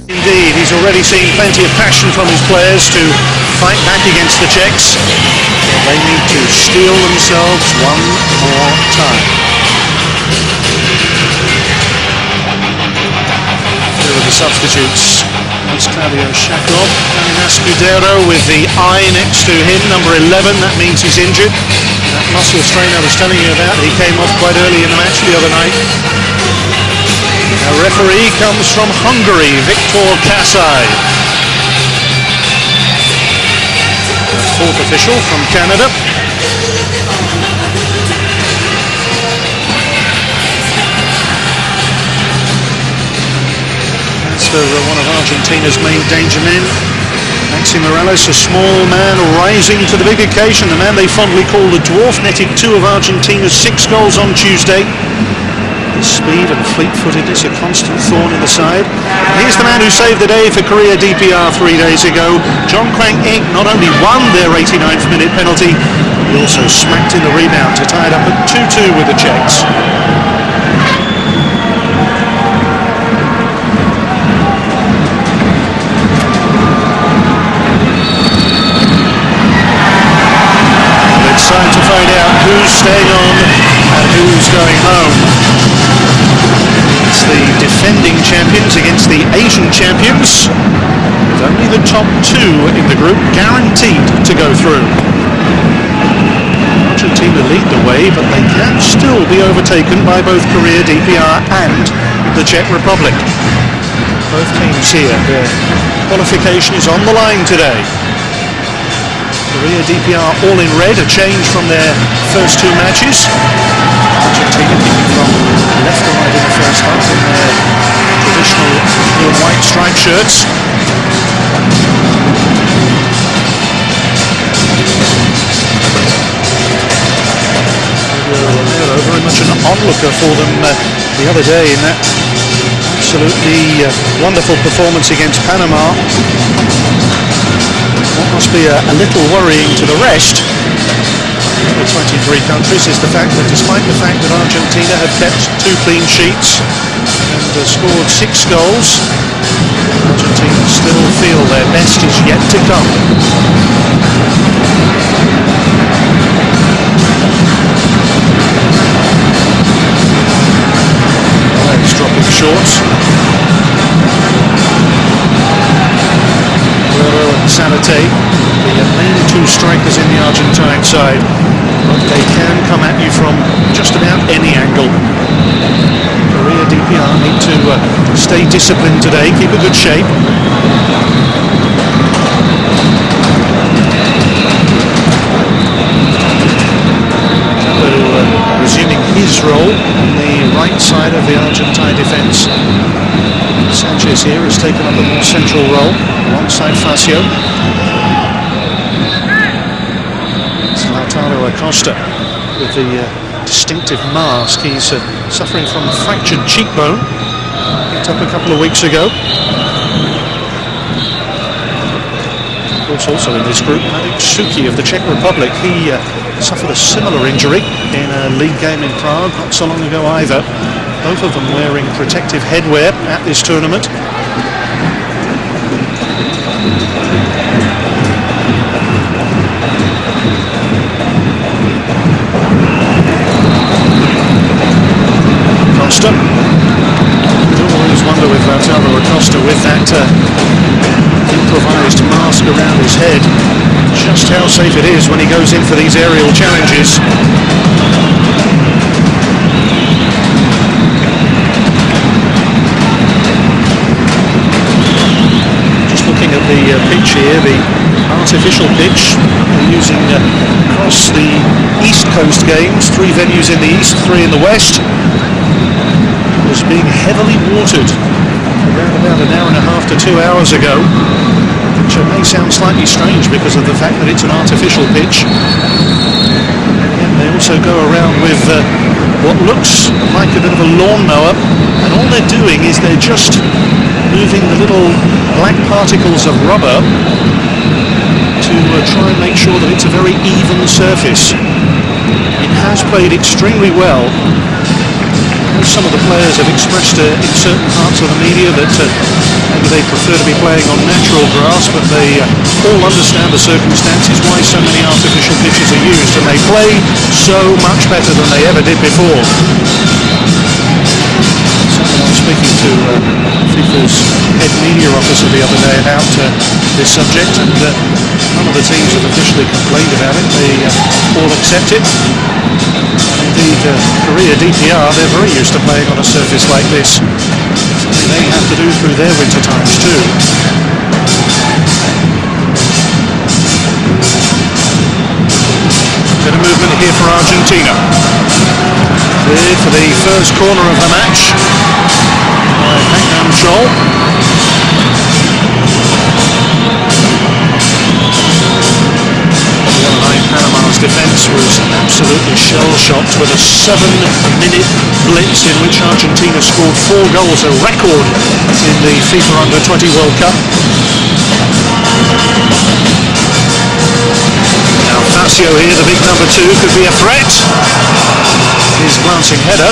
Indeed, he's already seen plenty of passion from his players to fight back against the Czechs. They need to steel themselves one more time. Here are the substitutes. That's Claudio Shakov, Daniel Escudero with the eye next to him, number 11, that means he's injured. That muscle strain I was telling you about, he came off quite early in the match the other night. Our referee comes from Hungary, Viktor Kasai. Fourth official from Canada. That's one of Argentina's main danger men. Maxi Morales, a small man rising to the big occasion. The man they fondly call the dwarf, netted 2 of Argentina's 6 goals on Tuesday. His speed and fleet-footedness a constant thorn in the side. And here's the man who saved the day for Korea DPR 3 days ago. John Kwang-ik not only won their 89th minute penalty, he also smacked in the rebound to tie it up at 2-2 with the Czechs. It's time to find out who's staying on and who's going home. It's the defending champions against the Asian champions, with only the top 2 in the group guaranteed to go through. Argentina lead the way, but they can still be overtaken by both Korea DPR and the Czech Republic. Both teams here, their qualification is on the line today. Korea DPR all in red, a change from their first 2 matches. Argentina kicking from left to right in the first half in their traditional blue and white striped shirts. Very much an onlooker for them the other day in that absolutely wonderful performance against Panama. What must be a little worrying to the rest of the 23 countries is the fact that despite the fact that Argentina had kept 2 clean sheets and scored 6 goals, Argentina still feel their best is yet to come. Legs dropping short. Saratega, the main 2 strikers in the Argentine side, but they can come at you from just about any angle. Korea DPR need to stay disciplined today, keep a good shape. Resuming his role on the right side of the Argentine defence. Sanchez here has taken up a more central role alongside Facio. It's Lautaro Acosta with the distinctive mask. He's suffering from a fractured cheekbone, picked up a couple of weeks ago. Of course, also in this group, Marek Suki of the Czech Republic. He suffered a similar injury in a league game in Prague not so long ago either. Both of them wearing protective headwear at this tournament. Acosta. You always wonder with Lautaro Acosta with that improvised mask around his head, just how safe it is when he goes in for these aerial challenges. Looking at the pitch here, the artificial pitch they're using across the East Coast games, 3 venues in the East, 3 in the West, was being heavily watered around about an hour and a half to 2 hours ago, which may sound slightly strange because of the fact that it's an artificial pitch. And they also go around with what looks like a bit of a lawnmower, and all they're doing is they're just moving the little black particles of rubber to try and make sure that it's a very even surface. It has played extremely well. Some of the players have expressed in certain parts of the media that they maybe they prefer to be playing on natural grass, but they all understand the circumstances, why so many artificial pitches are used, and they play so much better than they ever did before. Someone was speaking to FIFA's head media officer the other day about this subject, and none of the teams have officially complained about it. They all accept it. Indeed, Korea DPR, they're very used to playing on a surface like this. Something they have to do through their winter times too. Bit of movement here for Argentina. Cleared for the first corner of the match by Chol. Panama's defence was absolutely shell-shocked with a 7-minute blitz in which Argentina scored 4 goals, a record in the FIFA Under-20 World Cup. Now Facio here, the big number 2, could be a threat. His glancing header.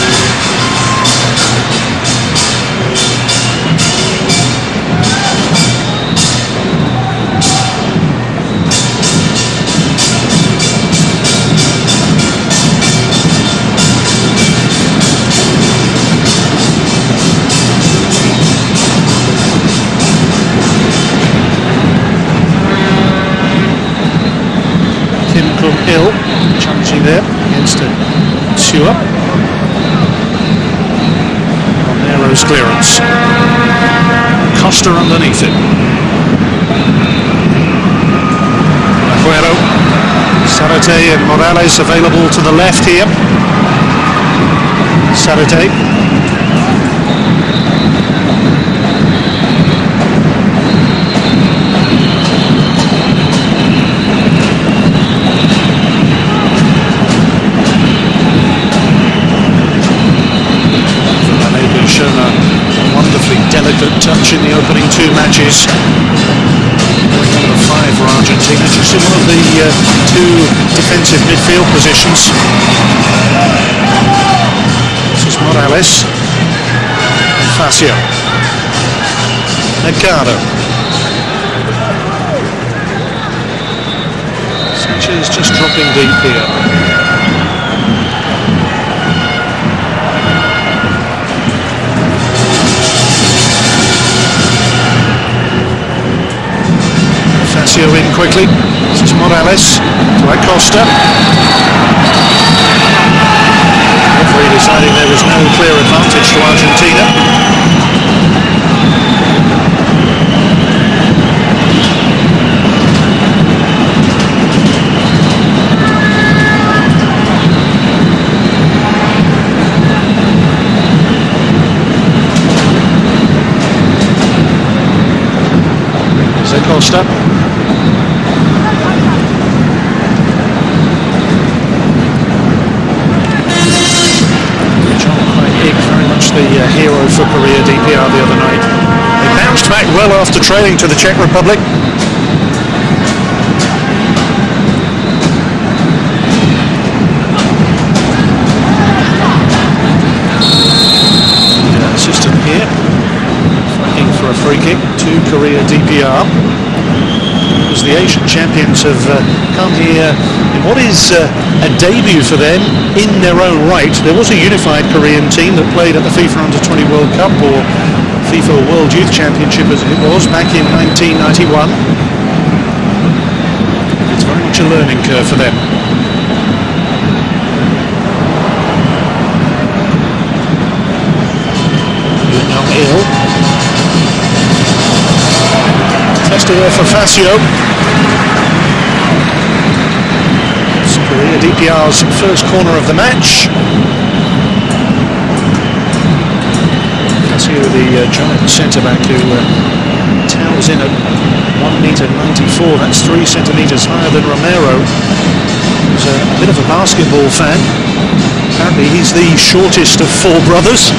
Kimkumil challenging there against Sua. Romero's clearance. Costa underneath it. Aguero. Saratega and Morales available to the left here. Saratega. Delicate touch in the opening 2 matches. Number 5 for Argentina, just in one of the 2 defensive midfield positions. This is Morales. Facio. Mercado. Sanchez just dropping deep here. In quickly. This is Morales to Acosta. Referee deciding there was no clear advantage to Argentina. There's Acosta. The hero for Korea DPR the other night. They bounced back well after trailing to the Czech Republic. The assistant here fighting for a free kick to Korea DPR. As the Asian champions have come here in what is a debut for them in their own right. There was a unified Korean team that played at the FIFA Under-20 World Cup, or FIFA World Youth Championship as it was back in 1991. It's very much a learning curve for them. Young-Il. Tester there for Facio. It's Korea DPR's first corner of the match. Facio, the giant centre-back who towers in at 1m94. That's 3 centimetres higher than Romero. He's a bit of a basketball fan. Apparently he's the shortest of 4 brothers.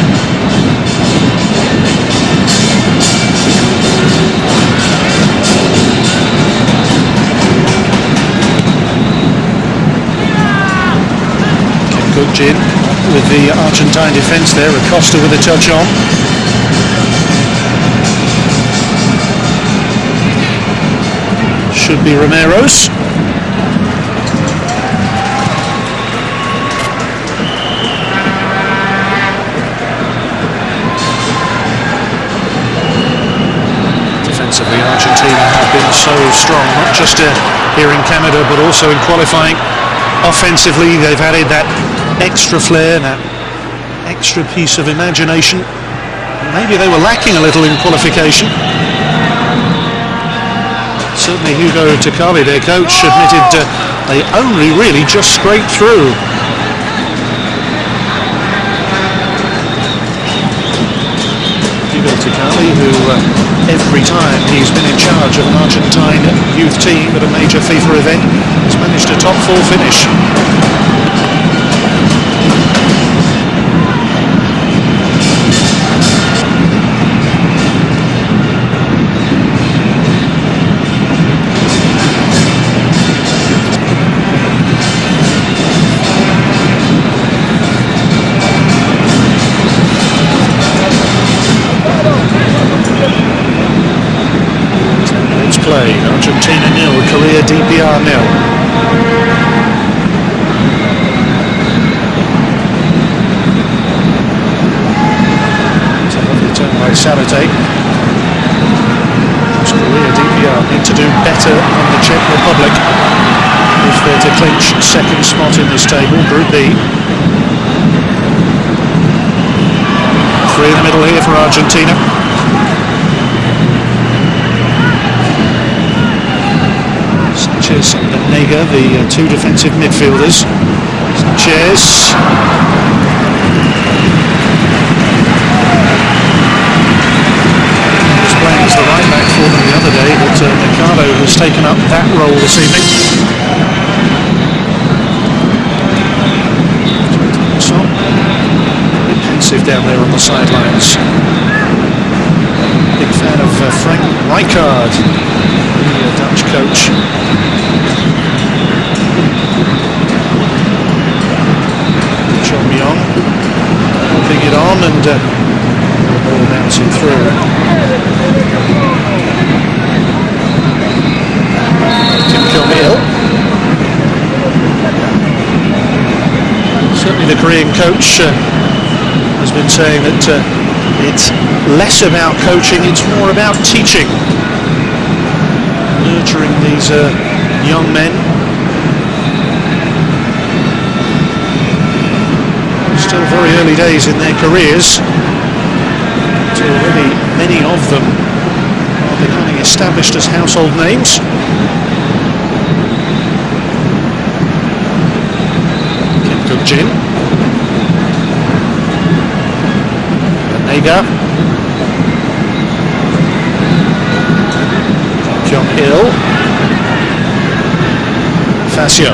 Cooked in with the Argentine defence there. Acosta with a touch on. should be Romero's. Defensively, Argentina have been so strong, not just here in Canada, but also in qualifying. Offensively, they've added that extra flair, that extra piece of imagination. Maybe they were lacking a little in qualification. Certainly Hugo Takali, their coach, admitted they only really just scraped through. Hugo Takali, who every time he's been in charge of an Argentine youth team at a major FIFA event, has managed a top 4 finish. Play. Argentina 0, Korea DPR 0. It's a lovely turn by Saratega. Korea DPR need to do better than the Czech Republic if they're to clinch second spot in this table, Group B. 3 in the middle here for Argentina. Sanchez and Nega, the 2 defensive midfielders. Sanchez. He was playing as the right back for them the other day, but Mercado has taken up that role this evening. So, a bit pensive down there on the sidelines. Big fan of Frank Rijkaard, the Dutch coach. John Myong helping it on and the ball bouncing through. Kimkumil. Certainly the Korean coach has been saying that it's less about coaching, it's more about teaching. Nurturing these young men. Still very early days in their careers. But already many of them are becoming established as household names. Kim Kuk-jin. Nega. Kyung-il. Fascio.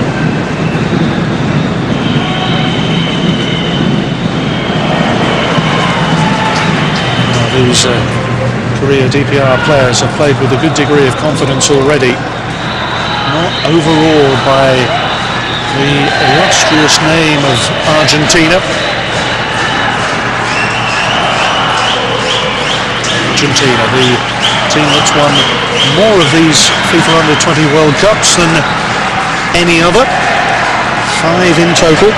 These Korea DPR players have played with a good degree of confidence already. Not overawed by the illustrious name of Argentina. Argentina, the team that's won more of these FIFA Under-20 World Cups than any other. 5 in total.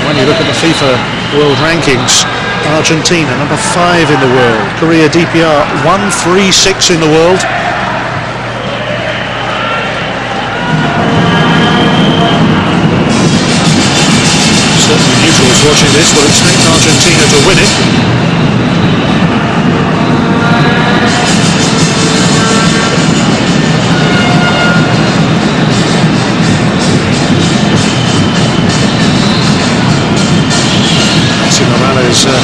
When you look at the FIFA World Rankings, Argentina number 5 in the world. Korea DPR 136 in the world. Certainly neutrals watching this will expect Argentina to win it. Morales, a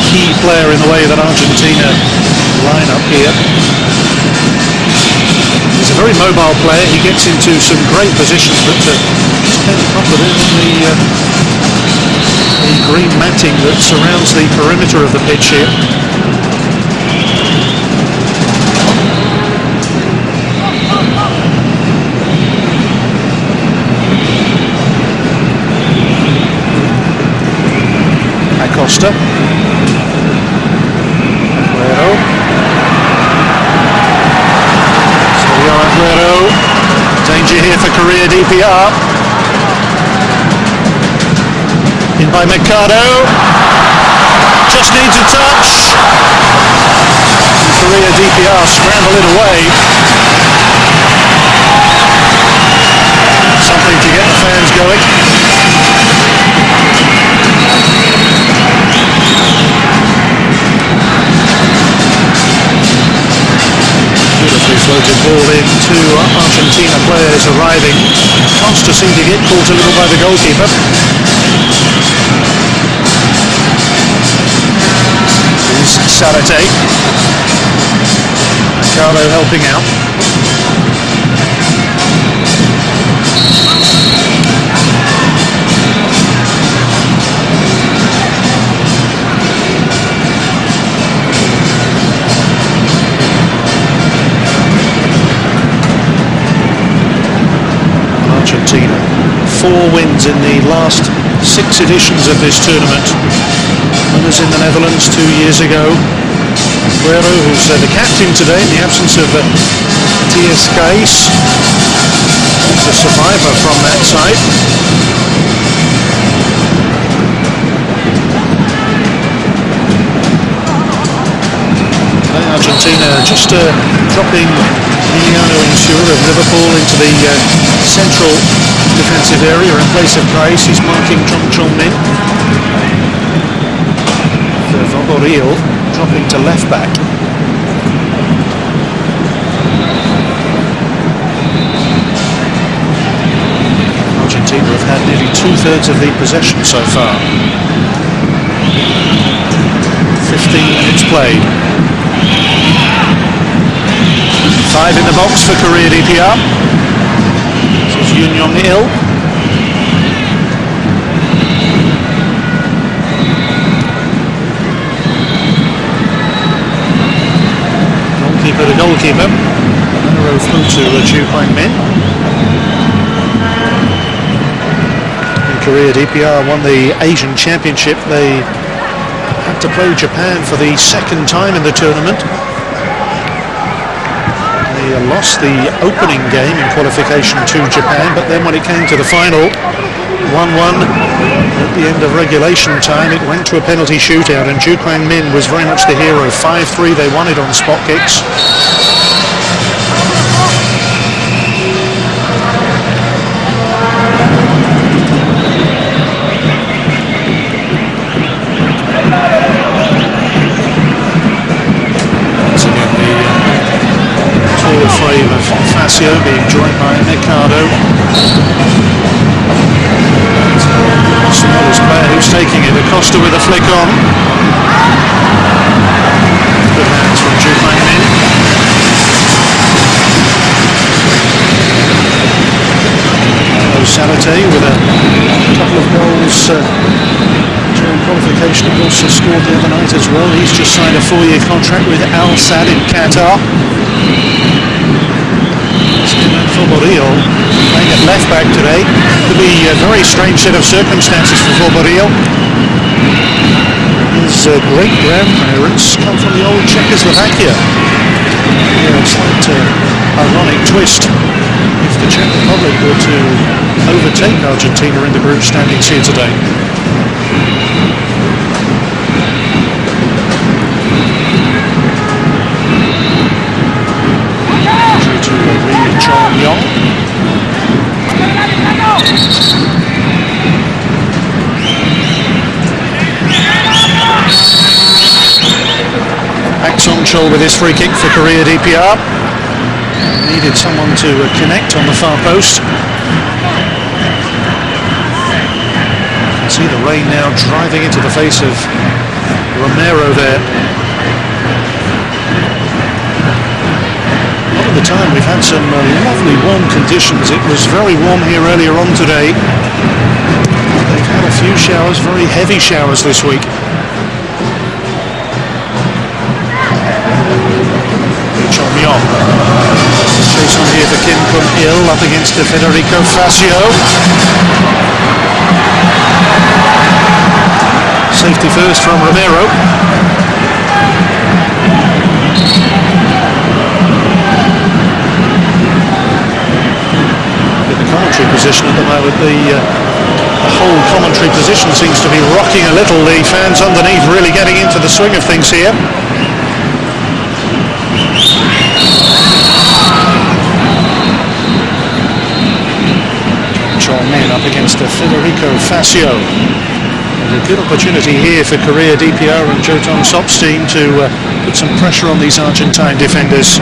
key player in the way that Argentina line up here. He's a very mobile player, he gets into some great positions, but he's fairly confident in the green matting that surrounds the perimeter of the pitch here. Acosta. Aguero. DPR. In by Mercado. Just needs a touch. Korea DPR scramble it away. Something to get the fans going. Beautifully floated ball in to Argentina players arriving. Costa seemed to get caught a little by the goalkeeper. Here's Saratega. Mercado helping out. Argentina, 4 wins in the last 6 editions of this tournament. Winners in the Netherlands 2 years ago. Aguero, who's the captain today in the absence of T.S. Case, who's a survivor from that side. Argentina just dropping Emiliano Insua of Liverpool into the central defensive area in place of Price. He's marking Min. Voborio dropping to left back. Argentina have had nearly 2/3 of the possession so far. 15 minutes played. 5 in the box for Korea DPR. This is Yoon Young-il. Goalkeeper to goalkeeper. Arrow through to Chu Kwang-min. And Korea DPR won the Asian Championship. They had to play Japan for the 2nd time in the tournament. They lost the opening game in qualification to Japan, but then when it came to the final, 1-1 at the end of regulation time, it went to a penalty shootout, and Ju Kwang-min was very much the hero. 5-3, they won it on spot kicks. Frame of Facio being joined by Mercado. Smallest player who's taking it. Acosta with a flick on. Good hands from Ju Kwang-min. Saratega with a couple of goals during qualification. He also scored the other night as well. He's just signed a 4-year contract with Al Sadd in Qatar. Voborio playing at left back today. Could be a very strange set of circumstances for Voborio. His great grandparents come from the old Czechoslovakia. A slight ironic twist if the Czech Republic were to overtake Argentina in the group standings here today. Chol with his free kick for Korea DPR. Needed someone to connect on the far post. See the rain now driving into the face of Romero there. A lot of the time we've had some lovely warm conditions. It was very warm here earlier on today. They've had a few showers, very heavy showers this week. Chase on here for Kim-il up against Federico Facio. Safety first from Romero. In the commentary position position at the moment. The whole commentary position seems to be rocking a little. The fans underneath really getting into the swing of things here. Men up against Federico Facio. And a good opportunity here for Korea DPR and Jotong Sop's team to put some pressure on these Argentine defenders.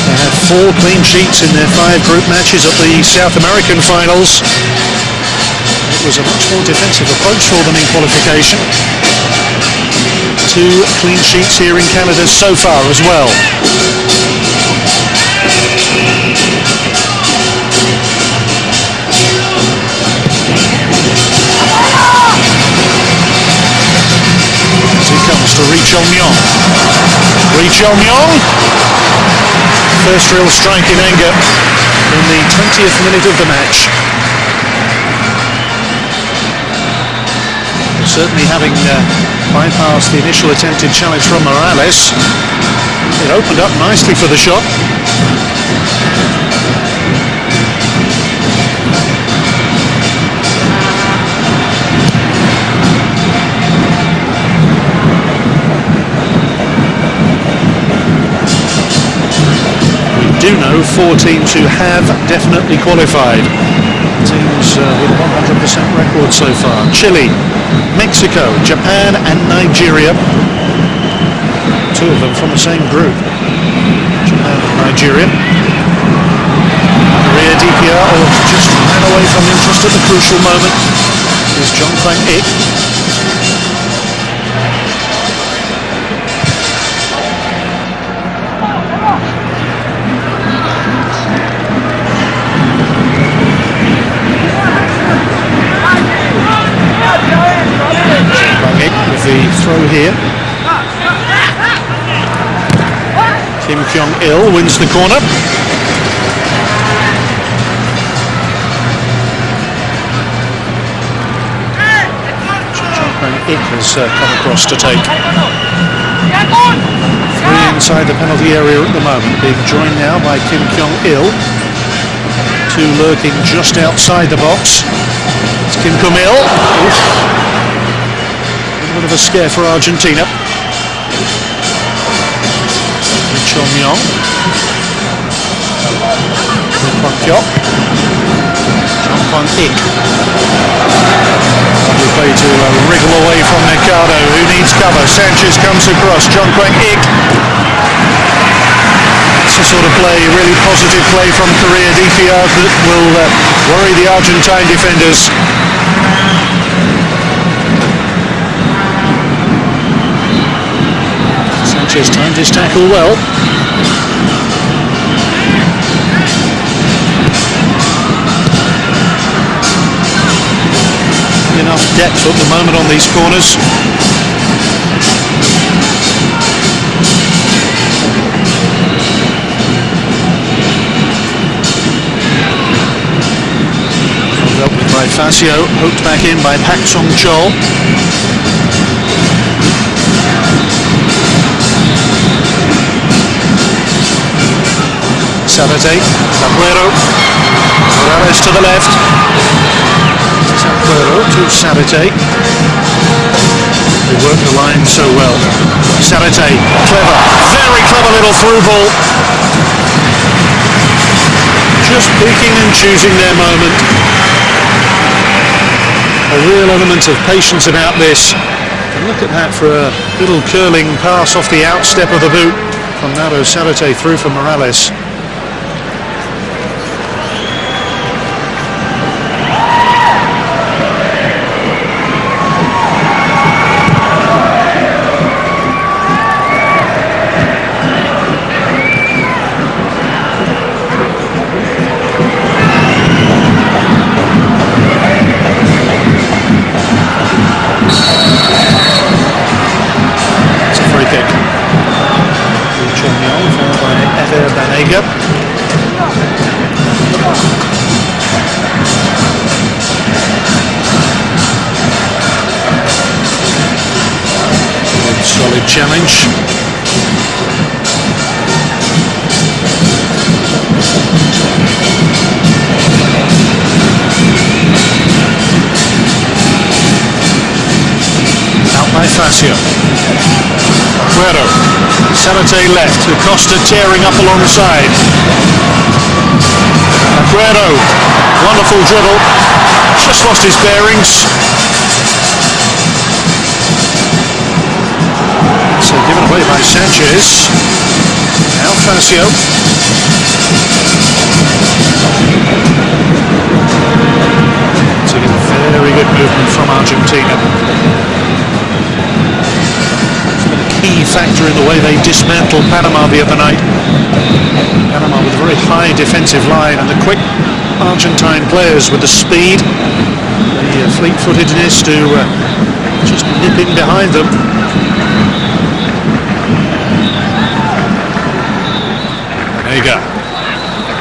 They had 4 clean sheets in their 5 group matches at the South American finals. It was a much more defensive approach for them in qualification. 2 clean sheets here in Canada so far as well. As he comes to Ri Chol-myong. Ri Chol-myong, first real strike in anger in the 20th minute of the match. Certainly having bypassed the initial attempted challenge from Morales, it opened up nicely for the shot. We do know 4 teams who have definitely qualified. Teams with 100% record so far. Chile, Mexico, Japan and Nigeria. 2 of them from the same group. Japan and Nigeria. Korea DPR just ran away from him just at the crucial moment. Here's Jong Kwang-ik. With the throw here. Kim Kyung-il wins the corner. Jong Kwang-ik has come across to take. 3 inside the penalty area at the moment, being joined now by Kim Kyung-il. 2 lurking just outside the box. It's Kim Kumil. A bit of a scare for Argentina. Ri Chol-myong. Kwang-kyok. Jong Kwang-ik. Lovely play to wriggle away from Mercado, who needs cover. Sanchez comes across. Jong Kwang-ik. It's the sort of play, really positive play from Korea DPR that will worry the Argentine defenders. Sanchez timed his tackle well. Enough depth at the moment on these corners. Dealt with by Facio, hooked back in by Pak Song-chol. Sabaté, Aguero, Morales to the left. Aguero to Sabaté. They work the line so well. Sabaté, clever, very clever little through ball. Just picking and choosing their moment. A real element of patience about this. And look at that for a little curling pass off the outstep of the boot from Nado Sabaté through for Morales. Solid challenge. Facio. Aguero. Saratega left. Acosta tearing up alongside. Aguero. Wonderful dribble. Just lost his bearings. So given away by Sanchez. Now Facio. Very good movement from Argentina. Key factor in the way they dismantled Panama the other night. Panama with a very high defensive line, and the quick Argentine players with the speed, the fleet-footedness to just nip in behind them. Vega,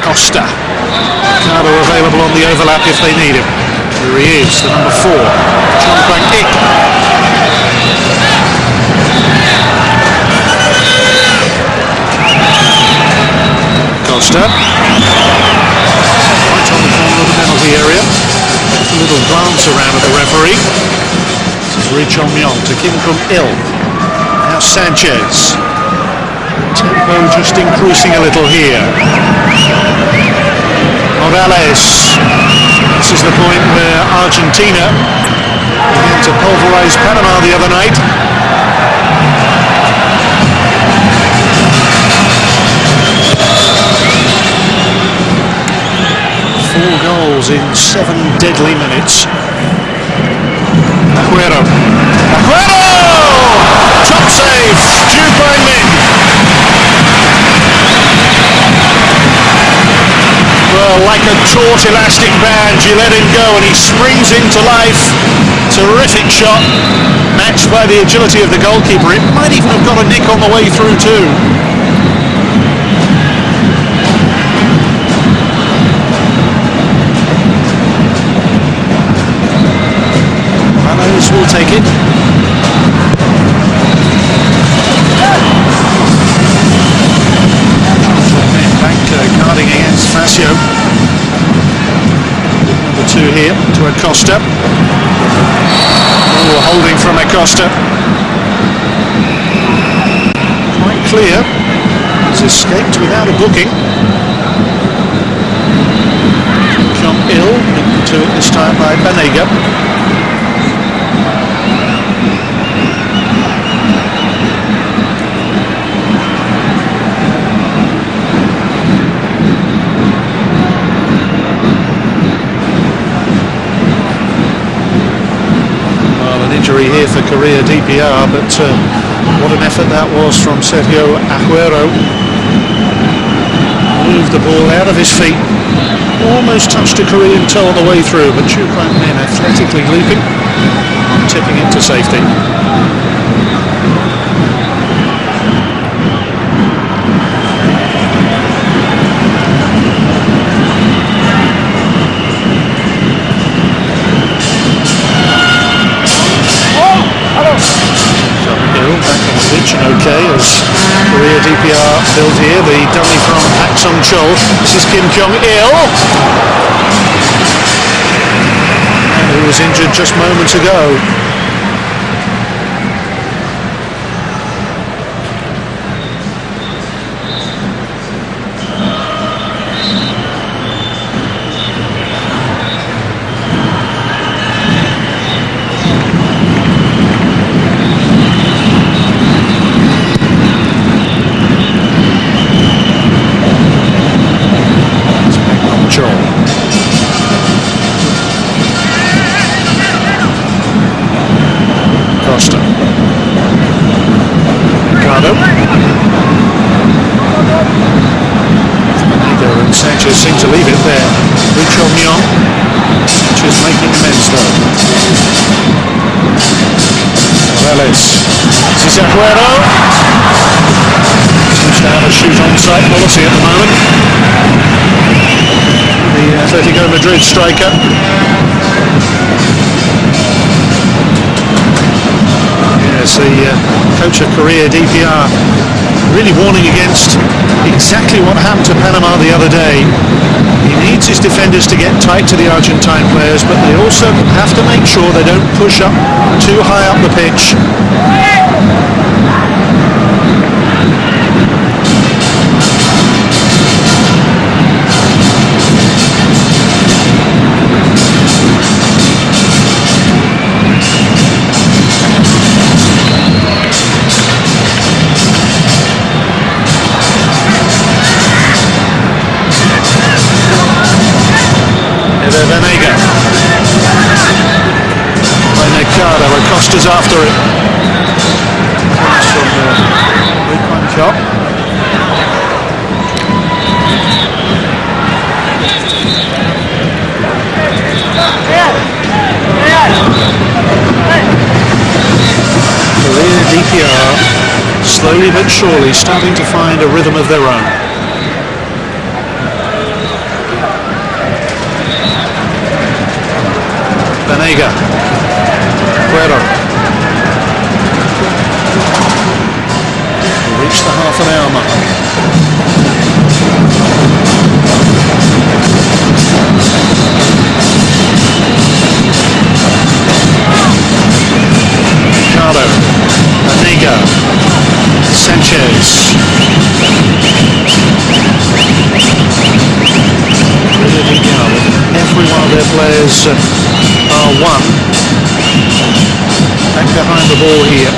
Costa, Ricardo available on the overlap if they need him. Here he is, the number 4, John Bankik. Costa, right on the corner of the penalty area. A little glance around at the referee. This is Ri Chong-myong to Kim-il. Now Sanchez. Tempo just increasing a little here. Morales. This is the point where Argentina began to pulverize Panama the other night. Four goals in 7 deadly minutes. Aguero. Aguero! Top save! Jude by Min. Well, like a taut elastic band, you let him go and he springs into life. Terrific shot, matched by the agility of the goalkeeper. It might even have got a nick on the way through too. Ramos will take it. Guarding against Facio. Number 2 here to Acosta. Oh, holding from Acosta. Quite clear. He's escaped without a booking. Kim-il into it this time by Banega. Injury here for Korea DPR, but what an effort that was from Sergio Aguero. Moved the ball out of his feet, almost touched a Korean toe on the way through, but Chu Kwang-min athletically leaping, tipping it to safety. Okay, as Korea DPR built here, the dummy from Pak Song-chol. This is Kim Kyung-il, and who was injured just moments ago. Costa. Ricardo. Banega and Sanchez seem to leave it there. Ri Chong-myong. Sanchez making amends though. Morales. This is Aguero. Seems to have a shoot on sight policy at the moment. The Atletico Madrid striker. Yes, the coach of Korea DPR really warning against exactly what happened to Panama the other day. He needs his defenders to get tight to the Argentine players, but they also have to make sure they don't push up too high up the pitch. Acosta's after it. Comes from the punch up. Korea DPR slowly but surely starting to find a rhythm of their own. Banega. Aguero. We reached the half an hour mark. Ricardo. Banega. Sanchez. Every one of their players are one. Back behind the ball here.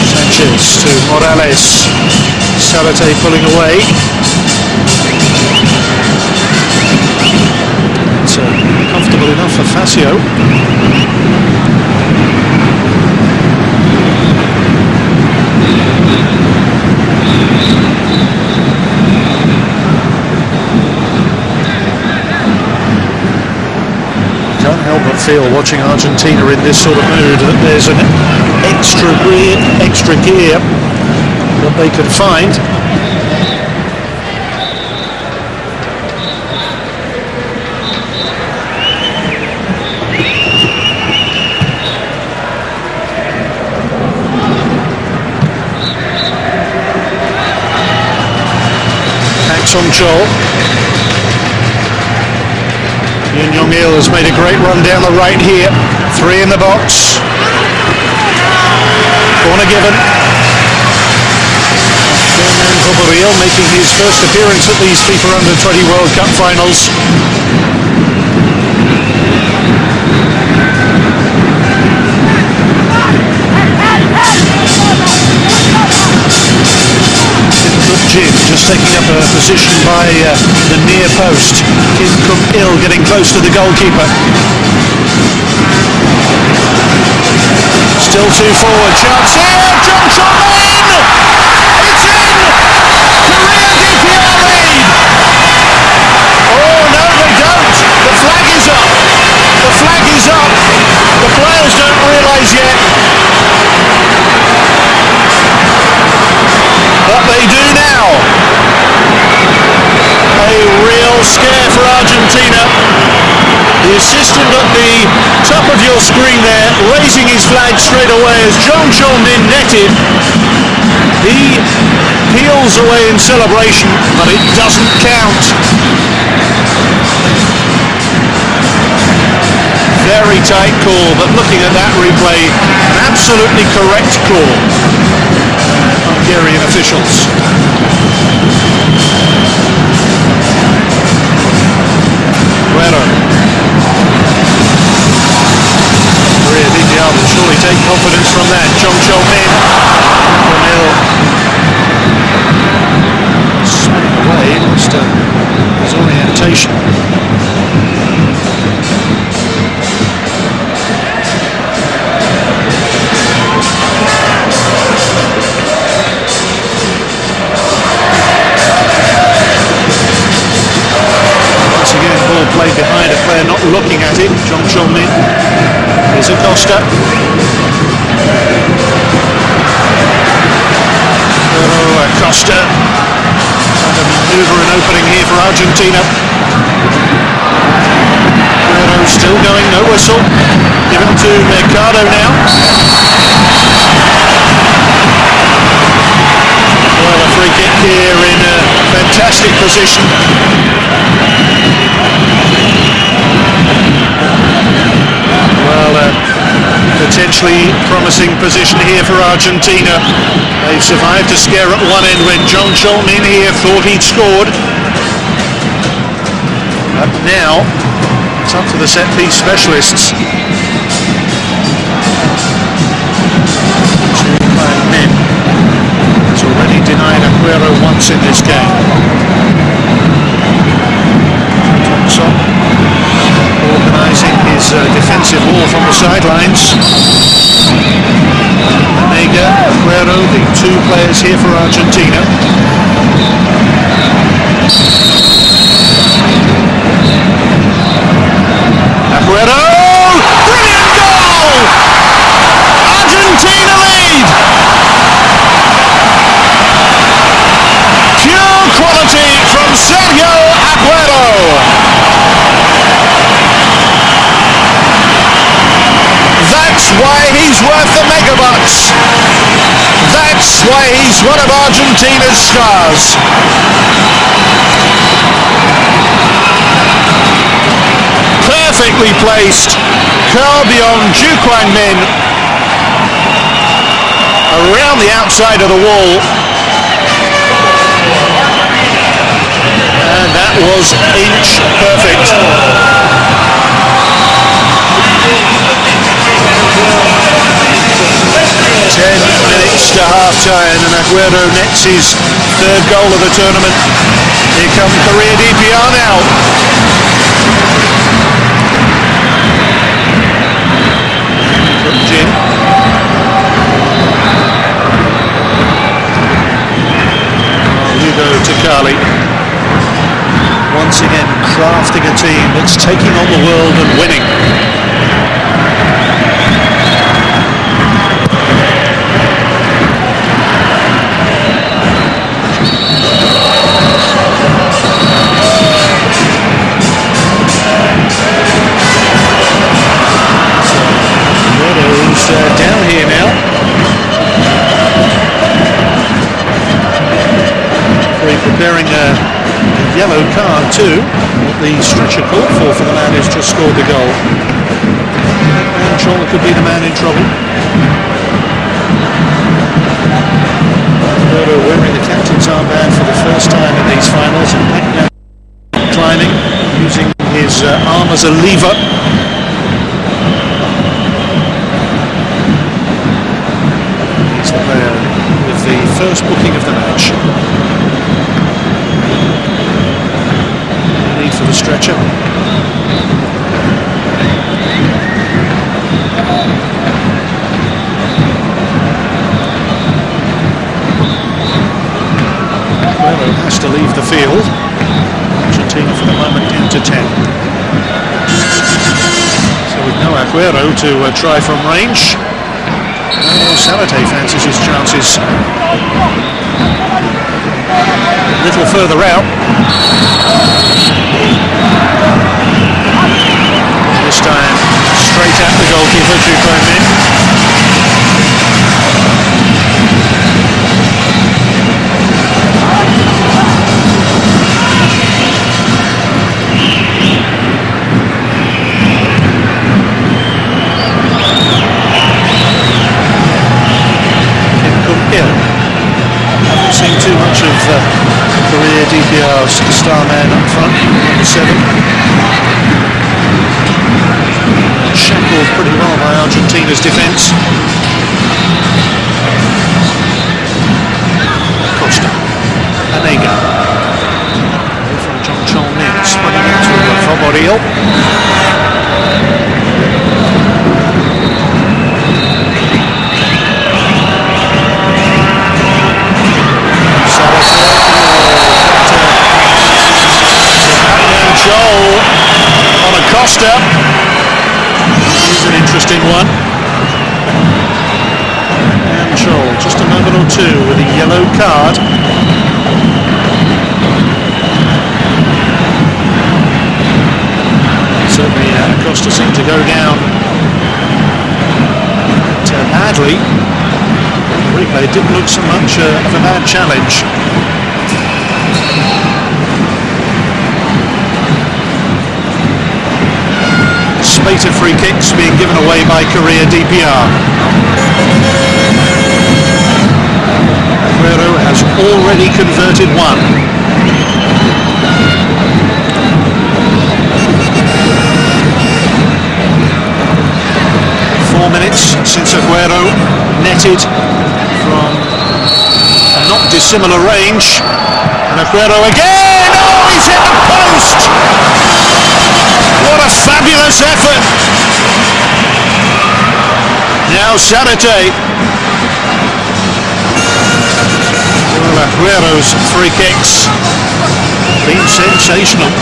Sanchez to Morales. Saratega pulling away. It's comfortable enough for Facio. Can't help but feel, watching Argentina in this sort of mood, that there's an extra gear that they could find. Packs on Joel. Young-Il has made a great run down the right here. 3 in the box. Corner given. Fernand making his first appearance at these FIFA Under-20 World Cup finals. Jim just taking up a position by the near post. Kim getting close to the goalkeeper. Still 2 forward. Chance here. John in! It's in! Korea DPR lead! Oh no, they don't! The flag is up! The flag is up! The players don't realise yet. But they do now. A real scare for Argentina. The assistant at the top of your screen there, raising his flag straight away as John Min netted. He peels away in celebration, but it doesn't count. Very tight call, but looking at that replay, an absolutely correct call. Hungarian officials. Aguero. Korea DPR will surely take confidence from that. John Min. Spinning away, lost his orientation. Played behind a player not looking at it. John Min. Here's Acosta. Acosta. And a manoeuvre and opening here for Argentina. Still going, no whistle. Given to Mercado now. position. Well, potentially promising position here for Argentina. They've survived a scare at one end when John Cholmin here thought he'd scored. But now it's up to the set-piece specialists. Men has already denied Aguero once in this game. Thompson organising his defensive wall from the sidelines. Aguero, the two players here for Argentina. Aguero! Brilliant goal! Argentina lead! Pure quality from Sergio Aguero! That's why he's worth the megabucks. That's why he's one of Argentina's stars. Perfectly placed, curl beyond Ju Kwang-min, around the outside of the wall, and that was inch perfect. 10 minutes to half-time, and Aguero nets his third goal of the tournament. Here come Korea DPR now. Jin. Hugo Takali. Once again crafting a team that's taking on the world and winning. Down here now. We're preparing a yellow card too. What the stretcher called for the man who's just scored the goal. And Chola could be the man in trouble. Roberto wearing the captain's armband for the first time in these finals, and back now climbing, using his arm as a lever. With the first booking of the match. Need for the stretcher. Aguero has to leave the field. Argentina for the moment down to 10. So with no Aguero to try from range. Saratega fancies his chances a little further out. This time straight at the goalkeeper, Ju Kwang-min. Haven't seen too much of Korea DPR's star man up front, number 7. Shackled pretty well by Argentina's defence. Costa, Anega, away from John Cholmin, spinning into Faboril. On Acosta. Here's an interesting one. And Chol, just a moment or two with a yellow card. Certainly Acosta seemed to go down badly. The replay didn't look so much of a bad challenge. spate of free kicks being given away by Korea DPR. Aguero has already converted one. Minutes since Aguero netted from a not dissimilar range, and Aguero again. Oh, he's hit the post! What a fabulous effort! Now Saturday. Well, Aguero's free kicks have been sensational.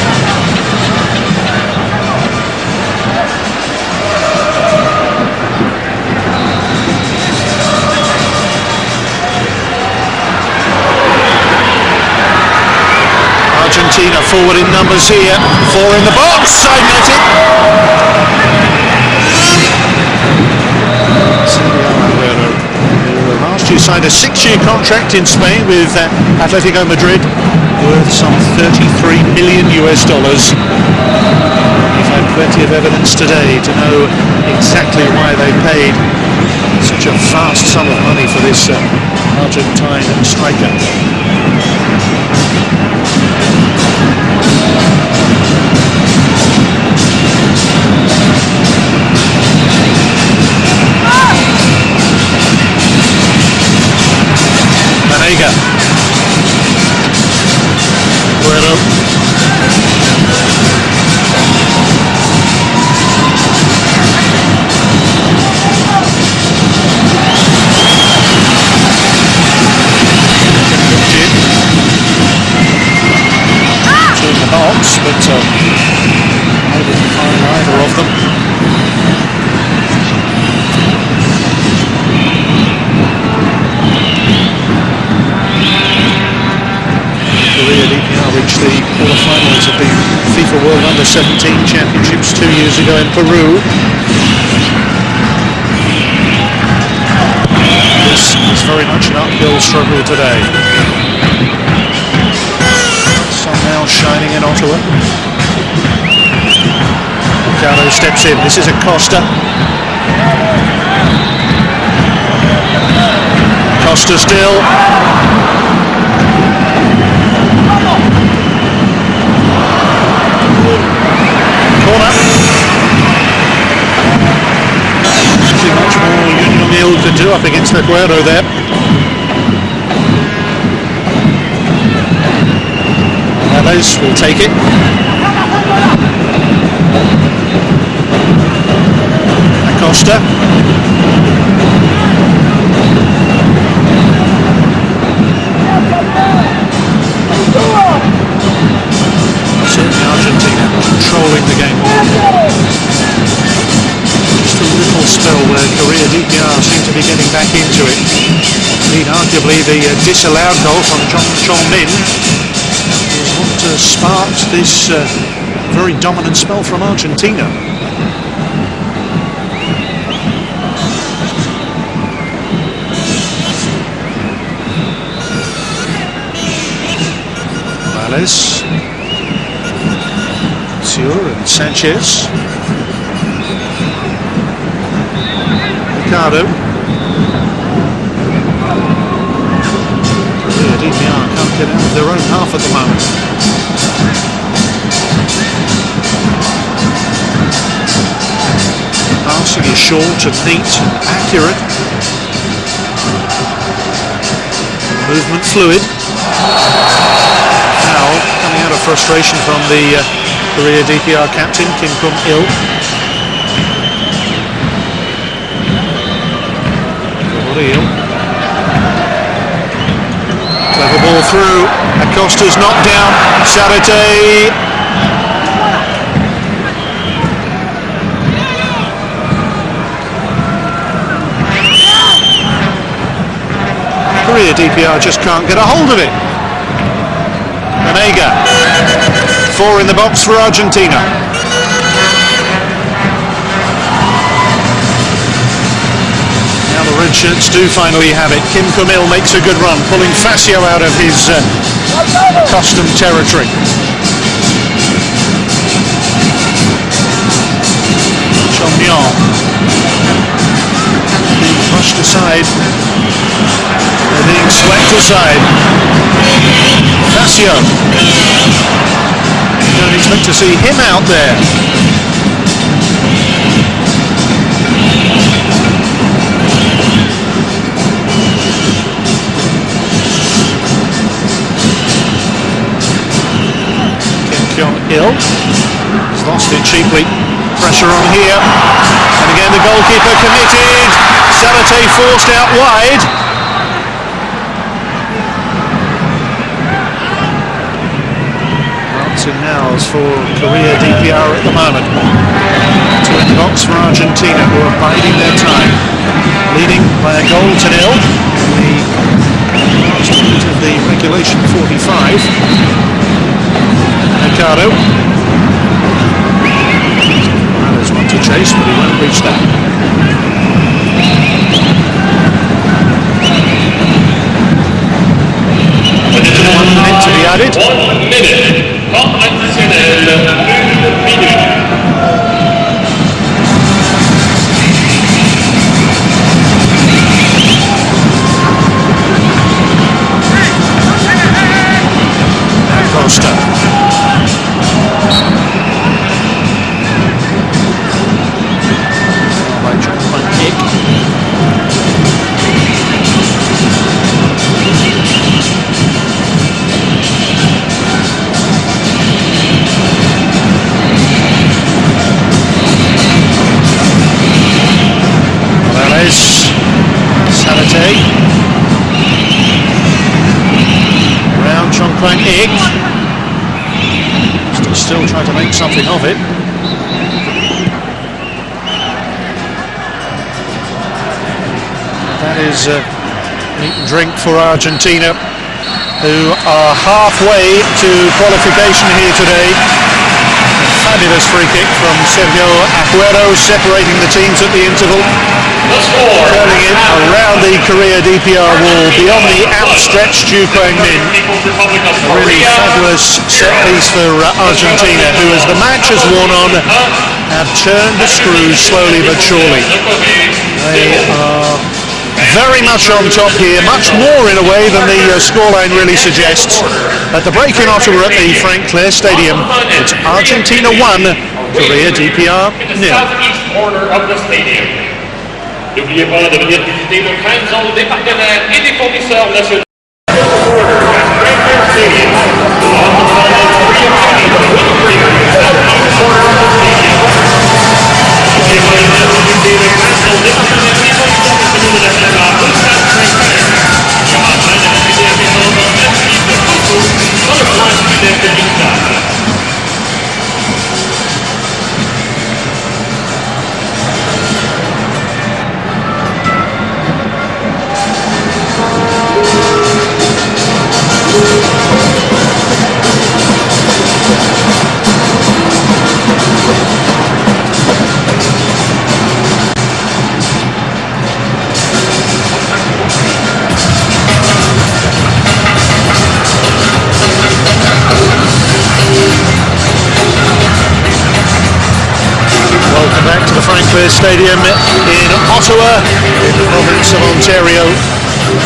Argentina forward in numbers here, 4 in the box, side netting. Aguero, who last year signed a 6-year contract in Spain with Atletico Madrid, worth some $33 million. We've had plenty of evidence today to know exactly why they paid such a vast sum of money for this Argentine striker. Aguero. Two in the box, but able to find either of them. Reached the quarterfinals of the FIFA World Under-17 Championships 2 years ago in Peru. This is very much an uphill struggle today. Sun now shining in Ottawa. Ricardo steps in. This is Acosta. Costa still. Corner. Too much more Union could do up against Aguero there. Morales will take it. Acosta. Certainly Argentina controlling the game more and more. Just a little spell where Korea DPR seem to be getting back into it. Indeed, arguably the disallowed goal from Chong-Min was what sparked this very dominant spell from Argentina. Morales. And Sanchez. Ricardo. DPR can't get out of their own half at the moment. Passing is short and neat and accurate. Movement fluid. Now coming out of frustration from the Korea DPR captain Kim-il. Clever ball through. Acosta's knocked down. Saturday. Korea DPR just can't get a hold of it. Vanega. 4 in the box for Argentina. Now the red shirts do finally have it. Kim-il makes a good run, pulling Facio out of his accustomed territory. Nyon. Being pushed aside. They're being swept aside. Facio. Don't expect to see him out there. Hill has lost it cheaply. Pressure on here, and again the goalkeeper committed. Saratega forced out wide. Hearts and nows for Korea DPR at the moment. Two in the box for Argentina, who are biding their time, leading by a goal to nil. The last minute of the regulation 45. Ricardo. Morales wants to chase, but he won't reach that. 1 minute to be added. 1 minute. Temps additionnel. 1 minute. Costa. Morales, Saratega, around Chongquan-ik, still trying to make something of it. That is meat and drink for Argentina, who are halfway to qualification here today. A fabulous free kick from Sergio Aguero, separating the teams at the interval. Turning it around the Korea DPR wall beyond the outstretched Ju Kwang-min. A really fabulous set piece for Argentina, who as the match has worn on have turned the screws slowly but surely. They are very much on top here, much more in a way than the scoreline really suggests. At the break in Ottawa at the Frank Clair Stadium, it's Argentina 1, Korea DPR 0. N'oubliez pas de venir visiter le fan zone des partenaires et des fournisseurs nationaux. Stadium in Ottawa, in the province of Ontario,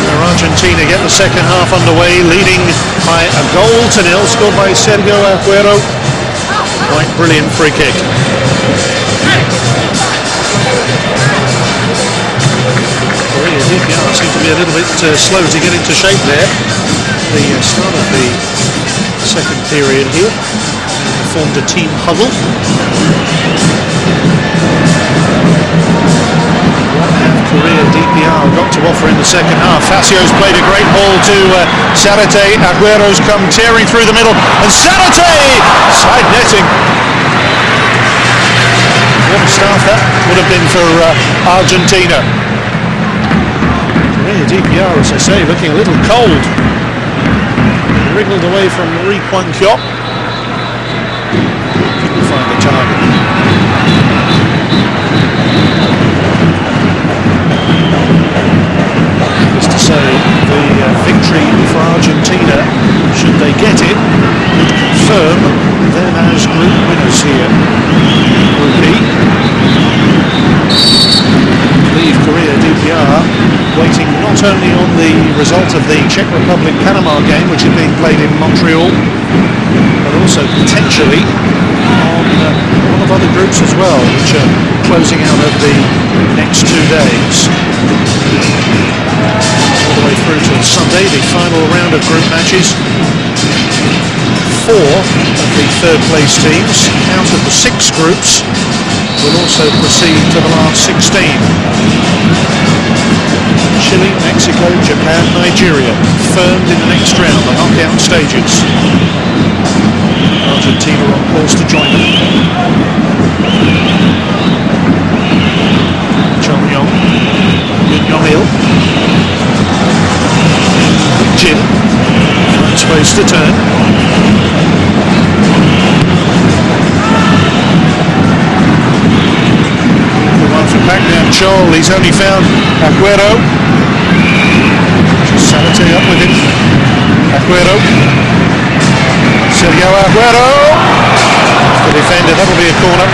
where Argentina get the second half underway, leading by a goal to nil, scored by Sergio Aguero. Quite brilliant free kick. Korea DPR seem to be a little bit slow to get into shape there. The start of the second period here, they formed a team huddle. Korea DPR got to offer in the second half. Facio's played a great ball to Saratega. Aguero's come tearing through the middle, and Saratega side netting. What a start that would have been for Argentina. Korea DPR, as I say, looking a little cold. Wriggled away from Ri Kwang-kyok. Couldn't find the target. To say the victory for Argentina, should they get it, would confirm them as group winners here. Group E. not only on the result of the Czech Republic-Panama game, which is being played in Montreal, but also potentially on one of other groups as well, which are closing out over the next 2 days. All the way through to Sunday, the final round of group matches. 4 of the third place teams out of the 6 groups will also proceed to the last 16. Chile, Mexico, Japan, Nigeria firmed in the next round, the knockout stages. Argentina on course to join them. Yong-il. Jin finds space to turn. From back down Chol, he's only found Aguero. Just Saratega up with him. Aguero. Sergio Aguero. The defender, that'll be a corner.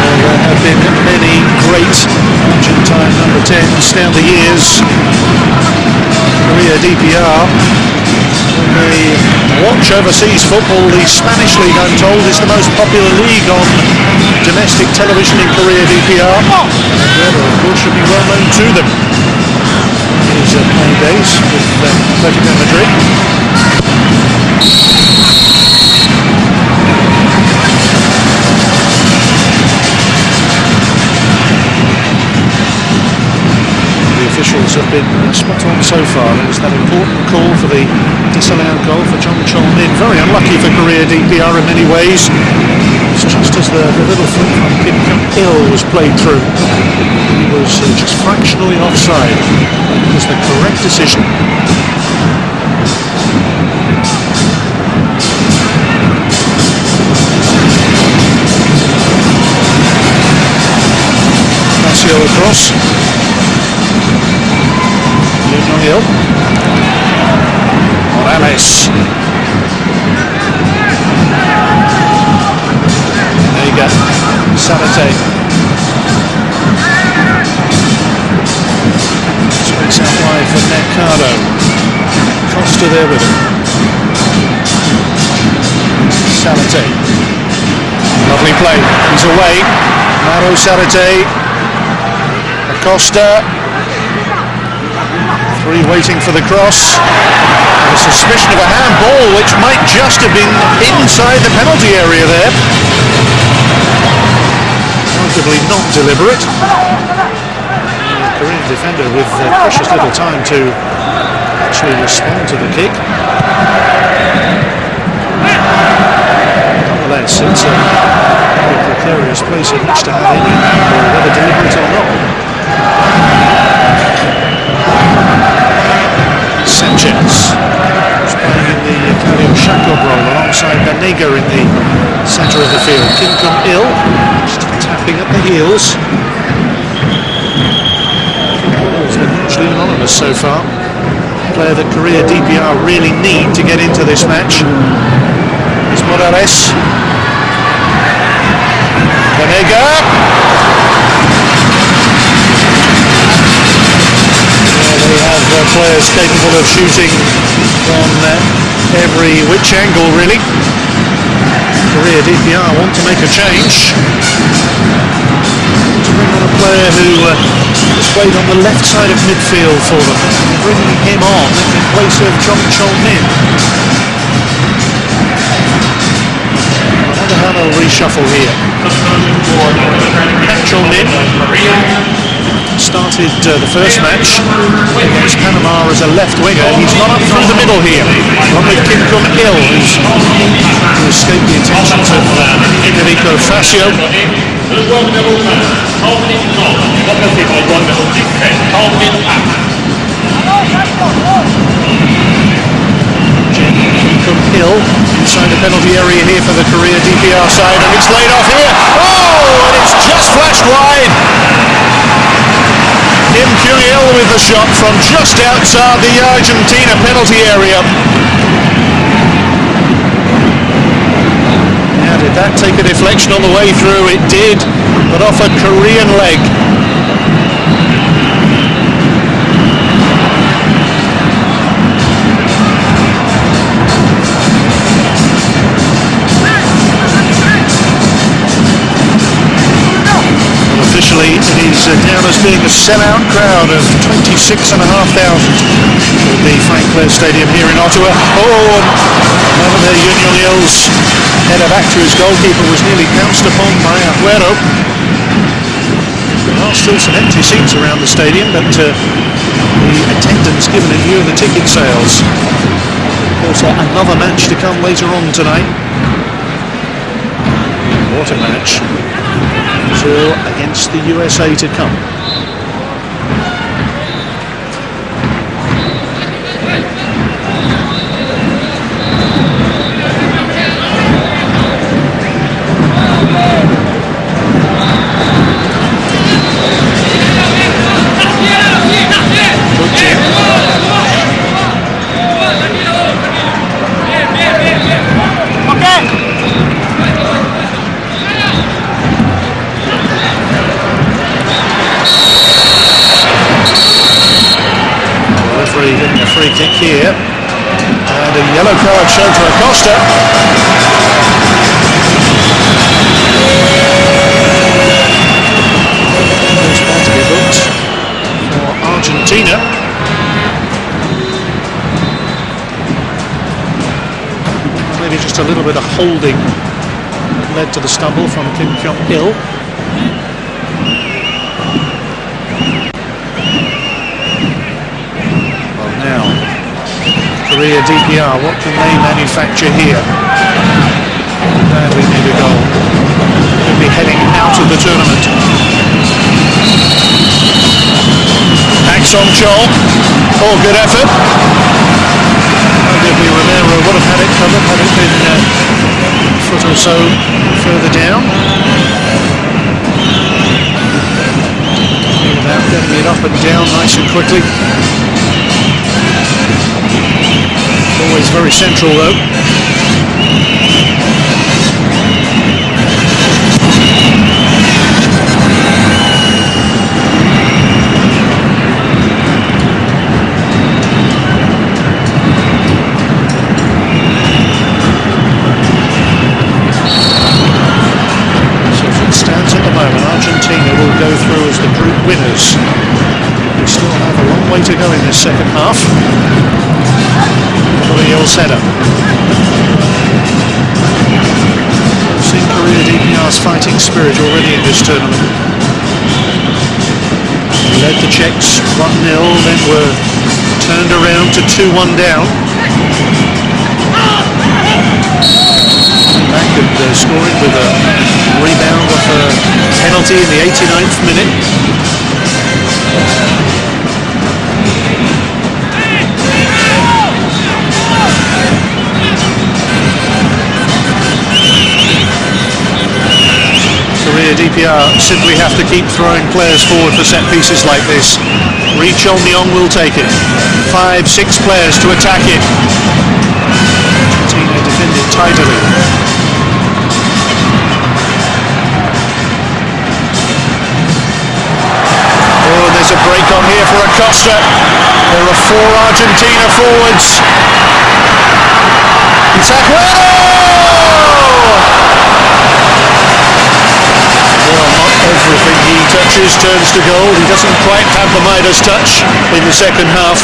Well, there have been many great Argentine number 10s down the years. Korea DPR. When they watch overseas football, the Spanish league, I'm told, is the most popular league on domestic television in Korea DPR. Aguero, of course, should be well known to them. His playing days with Atletico Madrid. Officials have been spot on so far. There was that important call for the disallowed goal for Jong Chol-min. Very unlucky for Korea DPR in many ways. It's just as the little flick from Kim-il was played through. He was just fractionally offside. It was the correct decision. Casio across. Yong-il. Morales. There you go. Saratega. Swings out wide for Mercado. Costa there with him. Saratega. Lovely play. He's away. Mauro Saratega. Acosta. 3 waiting for the cross. A suspicion of a handball, which might just have been inside the penalty area there. Arguably not deliberate. The Korean defender with precious little time to actually respond to the kick. Nonetheless, it's a very precarious place in which to have any handball, whether deliberate or not. Sanchez is playing in the Claudio Shakov role alongside Banega in the centre of the field. Kim-il just tapping at the heels. Kim-il's been largely anonymous so far. Player that Korea DPR really need to get into this match. It's Morales. Banega. They have players capable of shooting from every which angle, really. Korea DPR want to make a change. To bring on a player who has played on the left side of midfield for them. Bringing him on in place of Jong Chol-min. I wonder how they'll reshuffle here. Chol-min started the first match against Panama as a left winger. He's not up through the middle here. Along with Kim-il, who's escaped the attentions of Federico Facio. Kim-il inside the penalty area here for the Korea DPR side, and it's laid off here. Oh, and it's just flashed wide. Kim-il with the shot from just outside the Argentina penalty area. How did Did that take a deflection on the way through? It did, but off a Korean leg. Officially, it is down as being a sellout crowd of 26,500 at the Frank Clair Stadium here in Ottawa. Oh, and over there, Yun Yong-il's header back to his goalkeeper was nearly pounced upon by Aguero. There are still some empty seats around the stadium, but the attendance given in view of the ticket sales. Also, another match to come later on tonight. What a match. Brazil against the USA to come. Getting a free kick here, and a yellow card shown to Acosta. There's one to be booked for Argentina. Maybe just a little bit of holding led to the stumble from Kim Jong-il. Korea DPR, what can they manufacture here? Badly need a goal. Could be heading out of the tournament. Pak Song-chol. Oh, good effort. Maybe Romero would have had it covered had it been a foot or so further down. Without getting it up and down nice and quickly. Always very central though. So as it stands at the moment, Argentina will go through as the group winners. We still have a long way to go in this second half. Korea's header. We've seen Korea DPR's fighting spirit already in this tournament. We led the Czechs 1-0, then were turned around to 2-1 down. Back and scoring with a rebound off a penalty in the 89th minute. Korea DPR simply have to keep throwing players forward for set pieces like this. Ri Chol-myong will take it. 5-6 players to attack it. Argentina defended tidily. Oh, there's a break on here for Acosta. There are 4 Argentina forwards. It's Aguero! Everything he touches turns to gold. He doesn't quite have the Midas touch in the second half.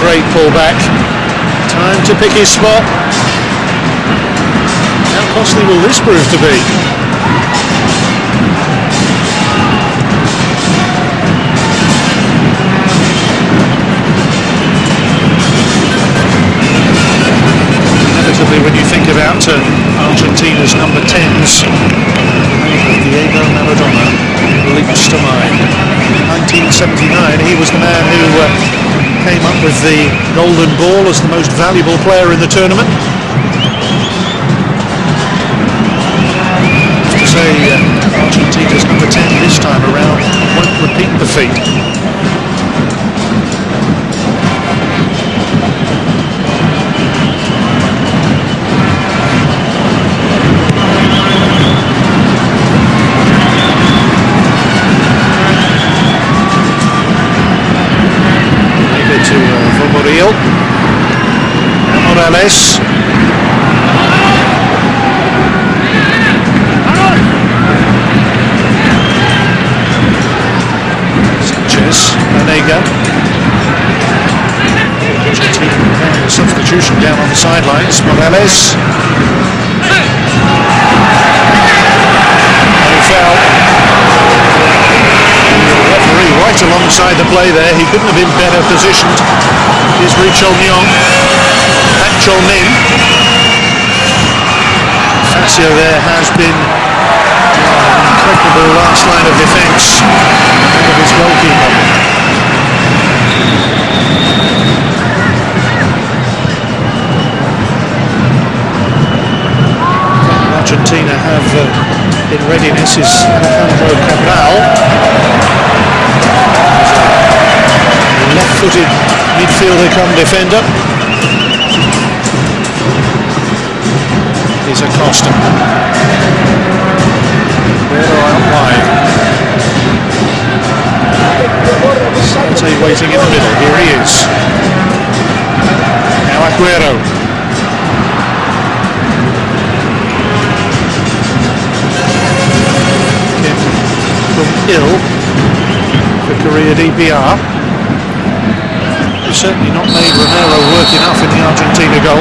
Great pullback. Time to pick his spot. How costly will this prove to be? Inevitably, when you think about Argentina's number 10s, Diego Maradona leaps to mind. In 1979, he was the man who came up with the golden ball as the most valuable player in the tournament. To say Argentina's number 10 this time around won't repeat the feat. Morales. Sanchez, Anega. Argentina substitution down on the sidelines. Morales. No foul. Referee right alongside the play there. He couldn't have been better positioned. Here's Ri Chol-nyong. Pak Chol-min. Fascio there has been an impeccable last line of defence of his goalkeeper. Argentina have in readiness is Alejandro Cabral, left-footed midfielder come defender. Here's Acosta. Aguero out wide. Sante waiting in the middle. Here he is. Now Aguero. Ill for Korea DPR. They've certainly not made Romero work enough in the Argentina goal.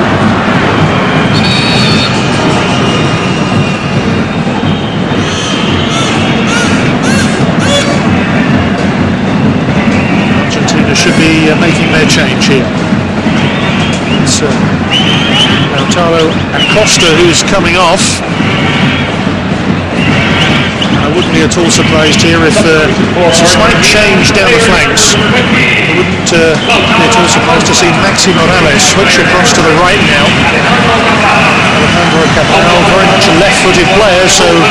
Argentina should be making their change here. It's Lautaro Acosta who's coming off. I wouldn't be at all surprised here if it's a slight change down the flanks. I wouldn't be at all surprised to see Maxi Morales switch across to the right now. Alejandro Cabral, very much a left-footed player, so it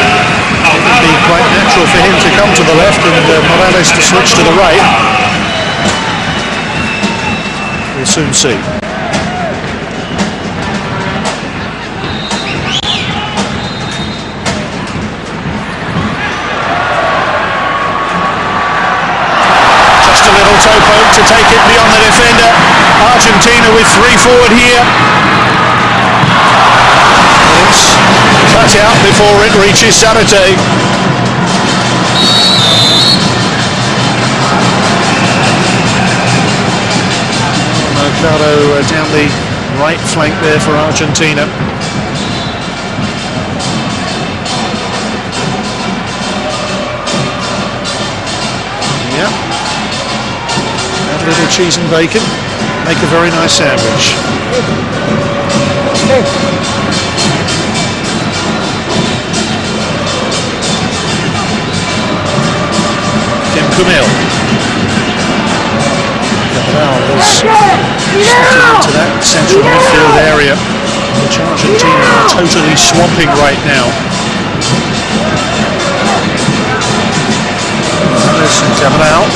would be quite natural for him to come to the left and Morales to switch to the right. We'll soon see. Toe poke to take it beyond the defender. Argentina with three forward here. It's cut out before it reaches Saratega. Mercado down the right flank there for Argentina. Yeah. A little cheese and bacon, make a very nice sandwich. Kimkumil. Cabral is slotted into that central midfield area, which Argentina are totally swamping right now. Listen, Cabral.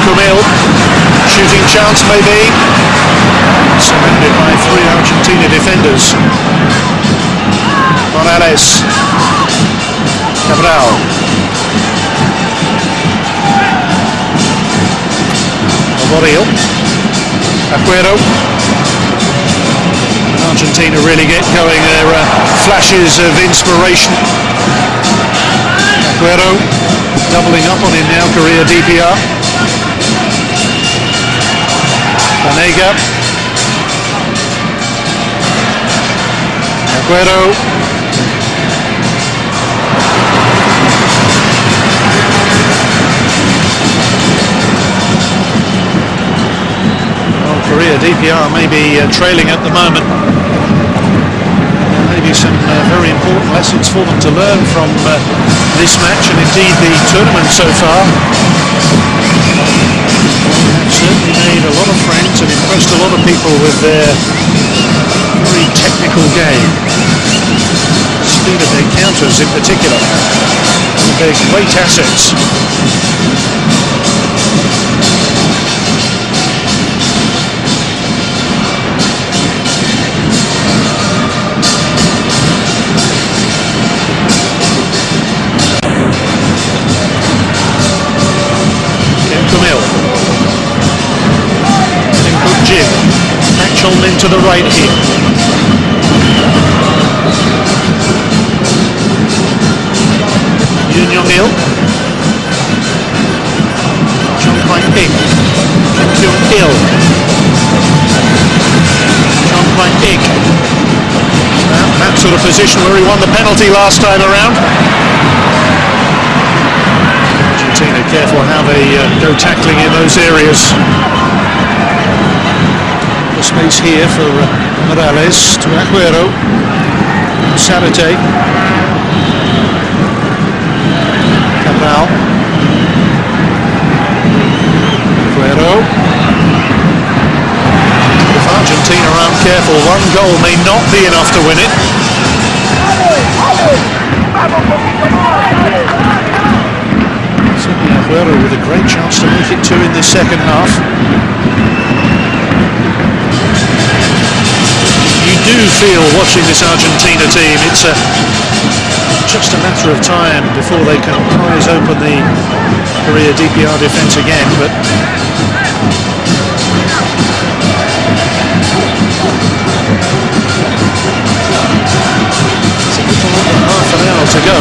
Kumil, shooting chance maybe, surrounded by three Argentina defenders. Morales, Cabral, Aguero, Aguero. Argentina really get going, there are flashes of inspiration. Aguero doubling up on him now, Korea DPR. Anega, Aguero, well, Korea DPR may be trailing at the moment. There may be some very important lessons for them to learn from this match and indeed the tournament so far. Certainly made a lot of friends and impressed a lot of people with their very technical game. The speed of their counters in particular. They're great assets. to the right here. Yoon Young-il, Jung Kwang-ik, Kim Kyung-il, Jung Kwang-ik. That sort of position where he won the penalty last time around. Argentina careful how they go tackling in those areas. The space here for Morales to Aguero, Saturday, Cabral, Aguero. If Argentina aren't careful, one goal may not be enough to win it. Certainly Aguero with a great chance to make it 2 in the second half. You do feel watching this Argentina team, it's just a matter of time before they can prise open the Korea DPR defence again, but it's a little under half an hour to go.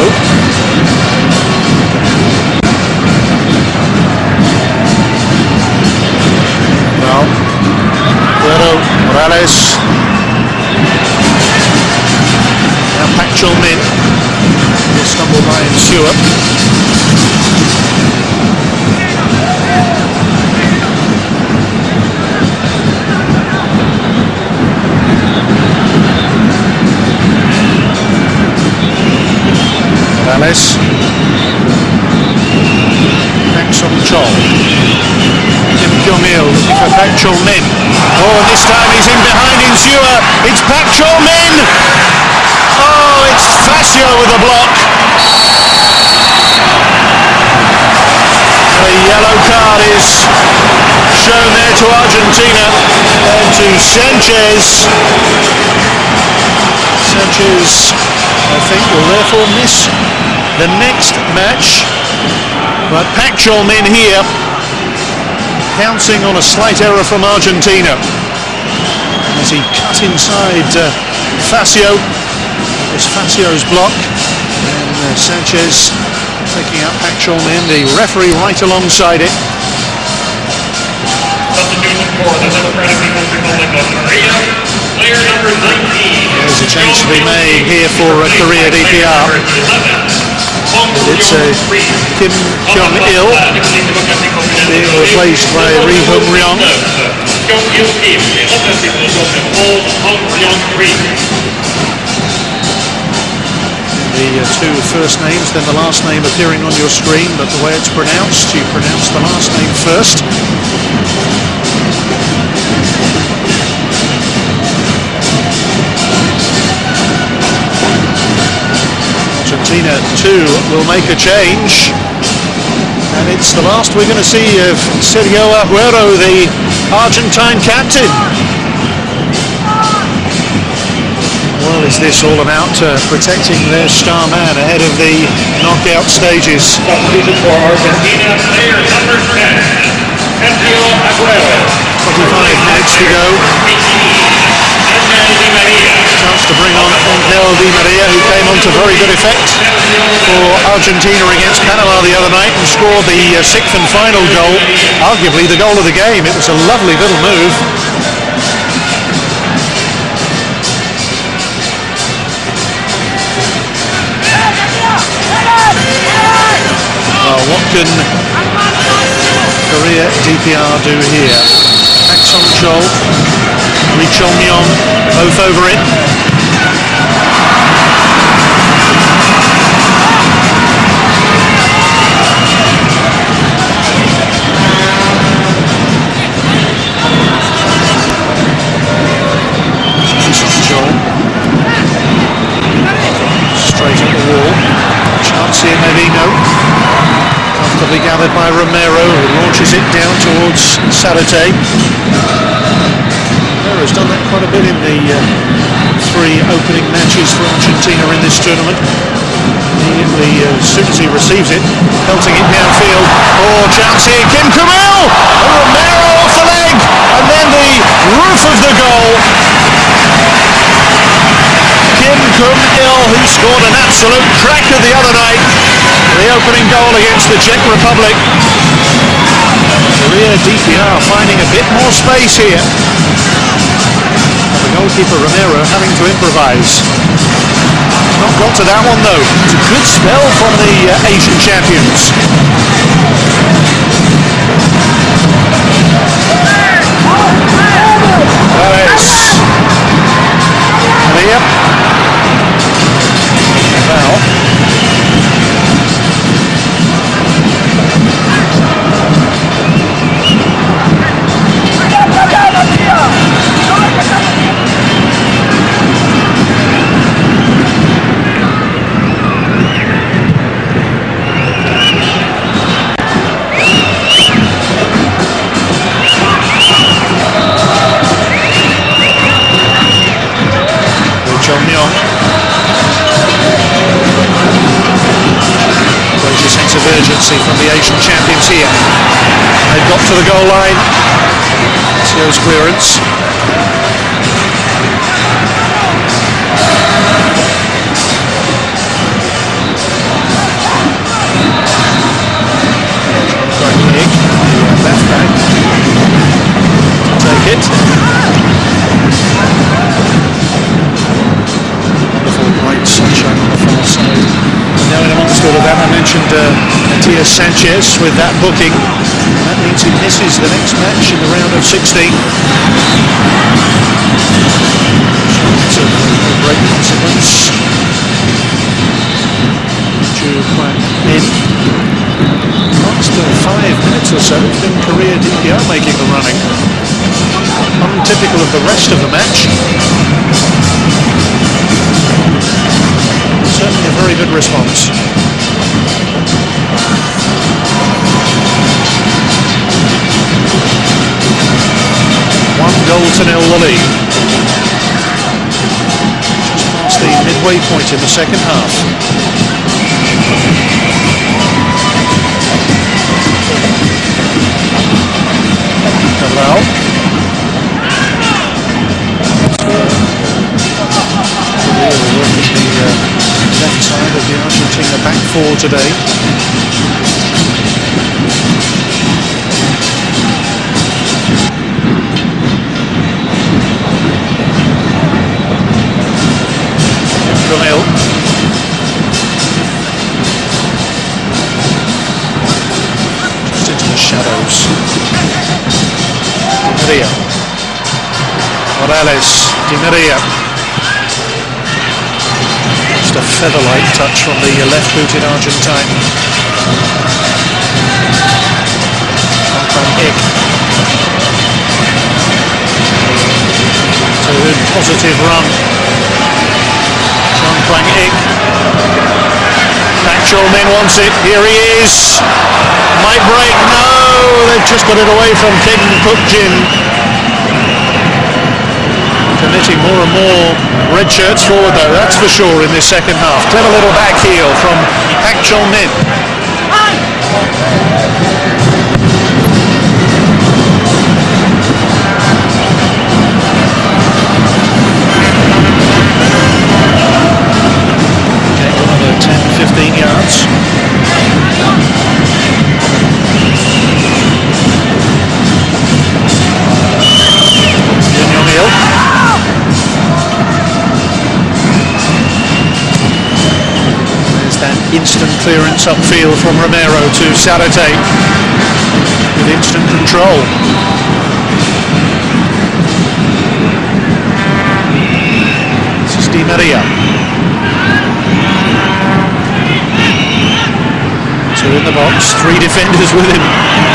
Well, Aguero, Morales, now Pak Chol-min will stumble by and Stewart. Morales, Pak Song-chol, Kim Kyung-il looking for Pak Chol-min. Oh, and this time he's in behind Insua. It's Pak Chol-min. Oh, it's Fasio with a block. The yellow card is shown there to Argentina and to Sanchez. Sanchez, I think, will therefore miss the next match. But Pak Chol-min here, pouncing on a slight error from Argentina as he cut inside Fasio. It's Fasio's block, and Sanchez taking out Pak Chol-min, the referee right alongside it. Substitution for the Democratic People's Republic of Korea, player number 19. There's a change to be made here for Korea DPR. It's Kim Kyung-il being replaced by Ri Hong-ryong. The two first names, then the last name appearing on your screen, but the way it's pronounced, you pronounce the last name first. Argentina too will make a change, and it's the last we're going to see of Sergio Aguero, the Argentine captain. Well, is this all about protecting their star man ahead of the knockout stages? Substitution for Argentina, player number 10, Sergio Aguero. 25 minutes to go. Chance to bring on Angel Di Maria, who came on to very good effect for Argentina against Panama the other night and scored the 6th and final goal, arguably the goal of the game. It was a lovely little move. Well, what can Korea DPR do here? Pak Song-chol, Ri Chol-myong, both over it. Song-chol, straight at the wall. Chance here, Medino. Comfortably gathered by Romero, who launches it down towards Saturday. Romero's done that quite a bit in the 3 opening matches for Argentina in this tournament. Immediately, as soon as he receives it, pelting it downfield. Oh, chance here, Kim Kumil! Romero off the leg! A And then the roof of the goal. 김금일, who scored an absolute cracker the other night. The opening goal against the Czech Republic. Korea DPR finding a bit more space here. The goalkeeper Romero having to improvise. Not got to that one though. It's a good spell from the Asian champions. Morales. Maria. Foul. There's a sense of urgency from the Asian champions here. They've got to the goal line. Sio's clearance. Nick, the left back, take it. Bright sunshine on the far side. Now in a monster of that, I mentioned Matias Sanchez with that booking. That means he misses the next match in the round of 16. It's of great consequence. In last 5 minutes or so, it's been Korea DPR making the running. Untypical of the rest of the match. Certainly a very good response. One goal to nil the lead. Just past the midway point in the second half. Hello. Working the left side of the Argentina back four today. Kimkumil. Just into the shadows. Di Maria. Morales. Di Maria. A feather-like touch from the left-footed Argentine. So a positive run. Kwang-ik. Pak Chol-min wants it. Here he is. Might break. No, they've just got it away from Kim Kuk-jin. Committing more and more red shirts forward though, that's for sure in this second half. Clever little back heel from Pak Chol-min. Okay, another 10-15 yards. Instant clearance upfield from Romero to Saratega with instant control. This is Di Maria. Two in the box, three defenders with him.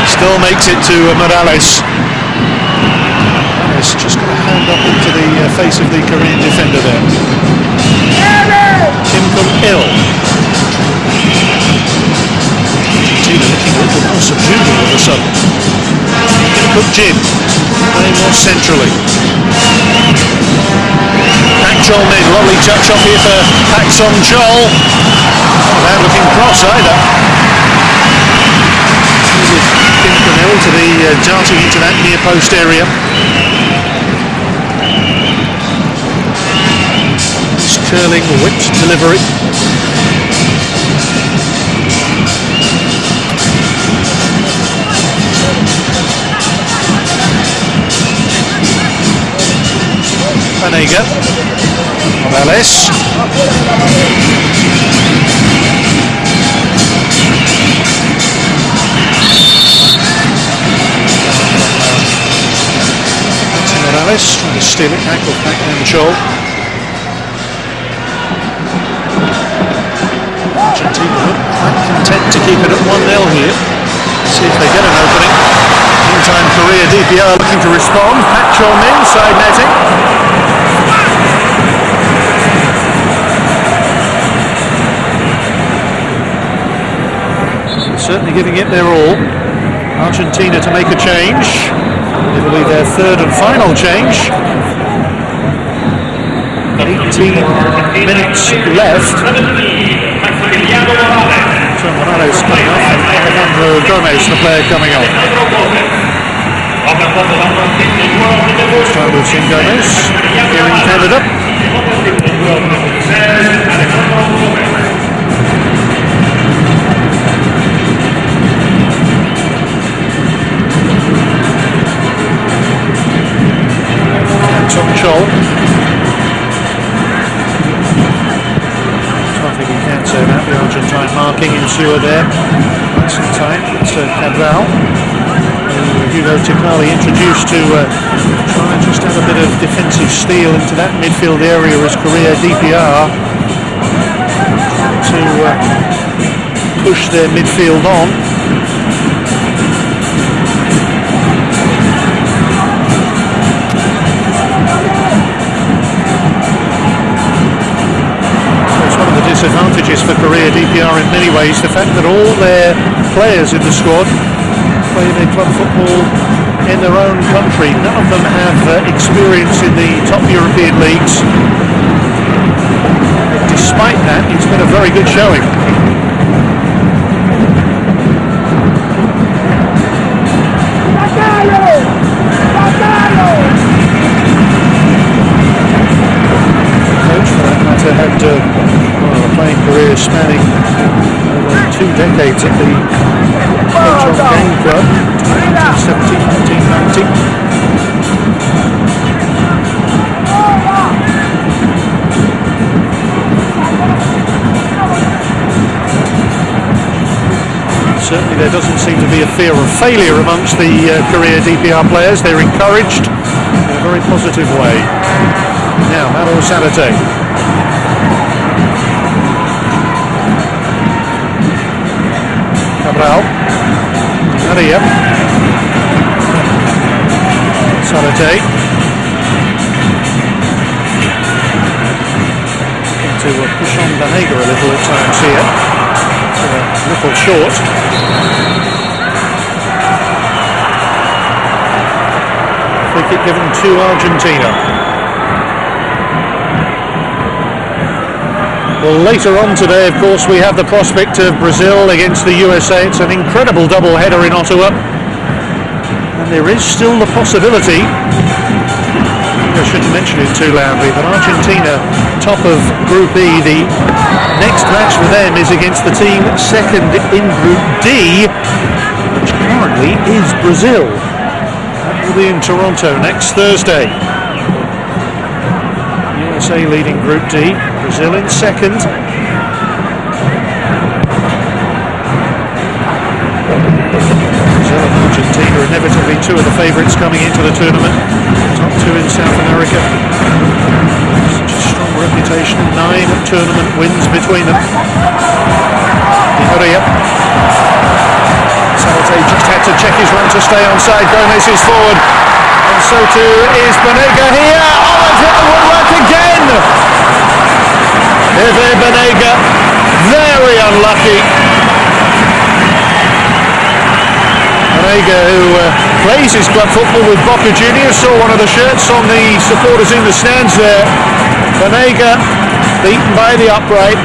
Still makes it to Morales. Morales just got a hand up into the face of the Korean defender there. Kimkumil. Looking a little more subdued all of a sudden. Kuk-jin playing more centrally. Pak Chol-min, lovely touch off here for Pak Song-chol. Without looking cross either. Kimkumil to the darting into that near post area. Curling whipped delivery. Panega, Morales. Morales trying to steal it back down the shoal. Argentina look quite content to keep it at 1-0 here. See if they get an opening. Meantime, Korea DPR looking to respond. Pak Chol-min, side netting. Certainly giving it their all. Argentina to make a change. It'll be their third and final change. 18 minutes left. Morales coming off and Alejandro Gomez, the player, coming on. Start with Sin Gomez here in Canada. Tom Chol. I think he can say that. The Argentine marking ensured there. Quite some time. It's Cabral, who Hugo Ticali introduced to try and just have a bit of defensive steel into that midfield area as Korea DPR to push their midfield on. Disadvantages for Korea DPR in many ways, the fact that all their players in the squad play their club football in their own country. None of them have experience in the top European leagues. Despite that, it's been a very good showing. Coach, for that matter, had a playing career spanning over 2 decades at the Coach Game Club, 1970, 1990. Certainly there doesn't seem to be a fear of failure amongst the Korea DPR players. They're encouraged in a very positive way. Now, Malo Saturday. Cabral, Maria, Saturday, to push on Banega a little at times here, a little short. Free kick given to Argentina. Well, later on today, of course, we have the prospect of Brazil against the USA. It's an incredible double-header in Ottawa. And there is still the possibility, I shouldn't mention it too loudly, but Argentina, top of Group E, the next match for them is against the team second in Group D, which currently is Brazil. That will be in Toronto next Thursday. USA leading Group D, Brazil in second. Brazil and Argentina inevitably two of the favourites coming into the tournament. Top two in South America. Such a strong reputation, 9 tournament wins between them. Di Salte just had to check his run to stay onside. Gomez is forward. And so too is Banega here. Oh, they've hit the woodwork again! Hervé Banega, very unlucky. Banega, who plays his club football with Boca Juniors, saw one of the shirts on the supporters in the stands there. Banega beaten by the upright.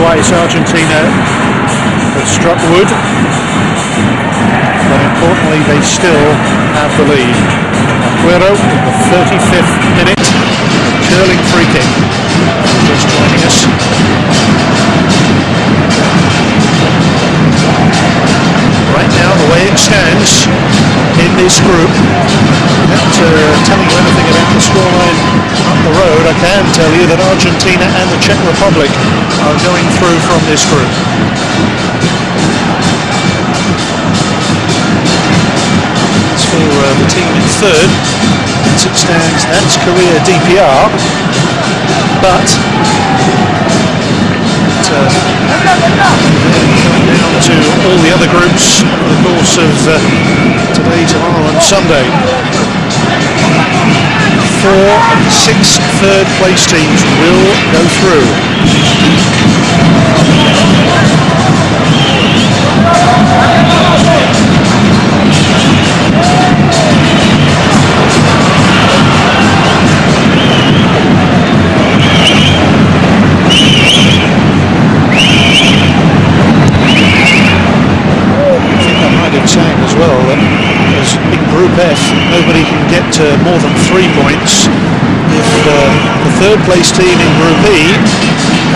twice Argentina have struck wood, but importantly they still have the lead. Aguero in the 35th minute, curling free kick. Just joining us. Right now, the way it stands in this group, without telling you anything about the scoreline up the road, I can tell you that Argentina and the Czech Republic are going through from this group. As for the team in third, as it stands, that's Korea DPR, but down to all the other groups over the course of today, tomorrow and Sunday. 4 of the 6 third place teams will go through. Saying as well that as in Group F nobody can get more than 3 points if the third place team in Group E